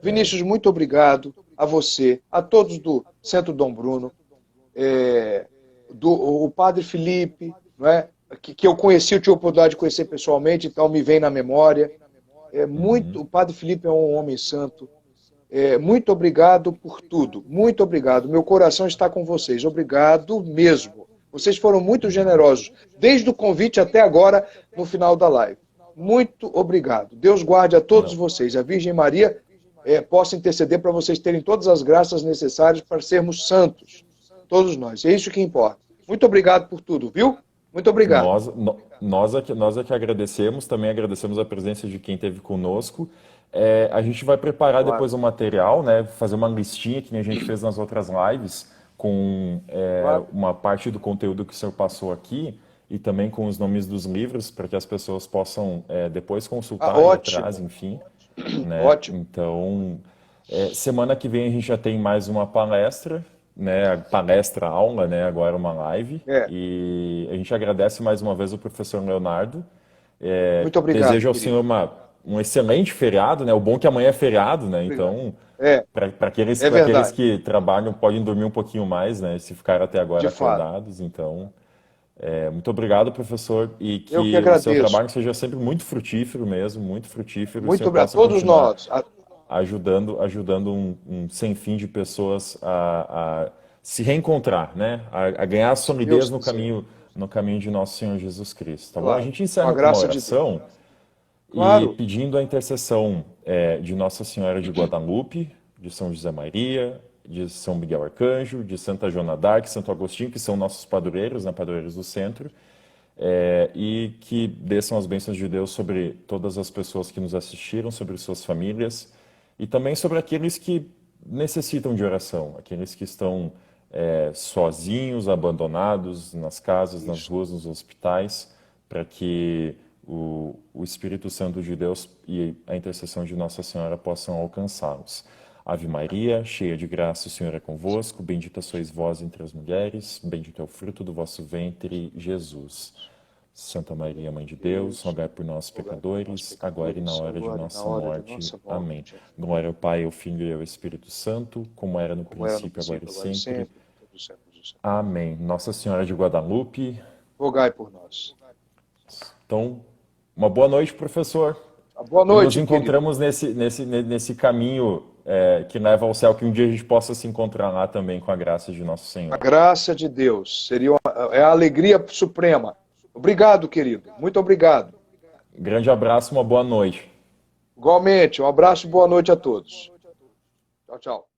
Vinícius, muito obrigado a você, a todos do Centro Dom Bruno, o Padre Felipe, não é? Que eu conheci, eu tive a oportunidade de conhecer pessoalmente, então me vem na memória. uhum. O Padre Felipe é um homem santo. Muito obrigado por tudo. Muito obrigado. Meu coração está com vocês. Obrigado mesmo. Vocês foram muito generosos, desde o convite até agora, no final da live. Muito obrigado. Deus guarde a todos Não, vocês. A Virgem Maria possa interceder para vocês terem todas as graças necessárias para sermos santos. Todos nós. É isso que importa. Muito obrigado por tudo, viu? Muito obrigado. nós é que agradecemos, também agradecemos a presença de quem esteve conosco. A gente vai preparar Claro, depois o material, né, fazer uma listinha que nem a gente fez nas outras lives, com claro. uma parte do conteúdo que o senhor passou aqui e também com os nomes dos livros, para que as pessoas possam depois consultar e atrás, Ótimo, enfim, né? ótimo. Então, semana que vem a gente já tem mais uma palestra, né? Palestra aula, né? Agora uma live. É, E a gente agradece mais uma vez o professor Leonardo. muito obrigado, Desejo ao querido. senhor um excelente feriado, né? O bom é que amanhã é feriado, né? Obrigado. Então, É, para é aqueles verdade, que trabalham, podem dormir um pouquinho mais, né? Se ficaram até de agora fato. acordados. Então, muito obrigado, professor, e Eu que que o seu agradeço. trabalho seja sempre muito frutífero mesmo, muito frutífero, e o Muito senhor obrigado. possa Todos continuar nós. ajudando um sem fim de pessoas a se reencontrar, né? A ganhar a Se Deus solidez quiser. no caminho de nosso Senhor Jesus Cristo, tá bom? A Claro. gente Com a encerra com uma graça de Deus. oração e Claro. pedindo a intercessão de Nossa Senhora de Guadalupe, de São José Maria, de São Miguel Arcanjo, de Santa Joana d'Arc, Santo Agostinho, que são nossos padroeiros, né, padroeiros do centro, e que desçam as bênçãos de Deus sobre todas as pessoas que nos assistiram, sobre suas famílias e também sobre aqueles que necessitam de oração, aqueles que estão sozinhos, abandonados nas casas, nas Isso. ruas, nos hospitais, para que o Espírito Santo de Deus e a intercessão de Nossa Senhora possam alcançá-los. Ave Maria, cheia de graça, o Senhor é convosco, bendita sois vós entre as mulheres, bendito é o fruto do vosso ventre, Jesus. Santa Maria, Mãe de Deus, Deus, rogai por nós, rogai por nós, pecadores, agora e na pecadores, hora de agora e na nossa hora de morte. nossa Amém. morte. Glória ao Pai, ao Filho e ao Espírito Santo, como era no Como era no princípio, agora e princípio, agora e sempre. sempre, por todos os séculos dos séculos. Amém. Nossa Senhora de Guadalupe. Rogai por nós. Então, uma boa noite, professor. Boa E nos noite, querido. encontramos nesse caminho que leva ao céu, que um dia a gente possa se encontrar lá também com a graça de Nosso A Senhor. graça de Deus é a alegria suprema. Obrigado, querido. Muito obrigado. Grande abraço, uma boa noite. Igualmente, um abraço e boa noite a todos. Tchau, tchau.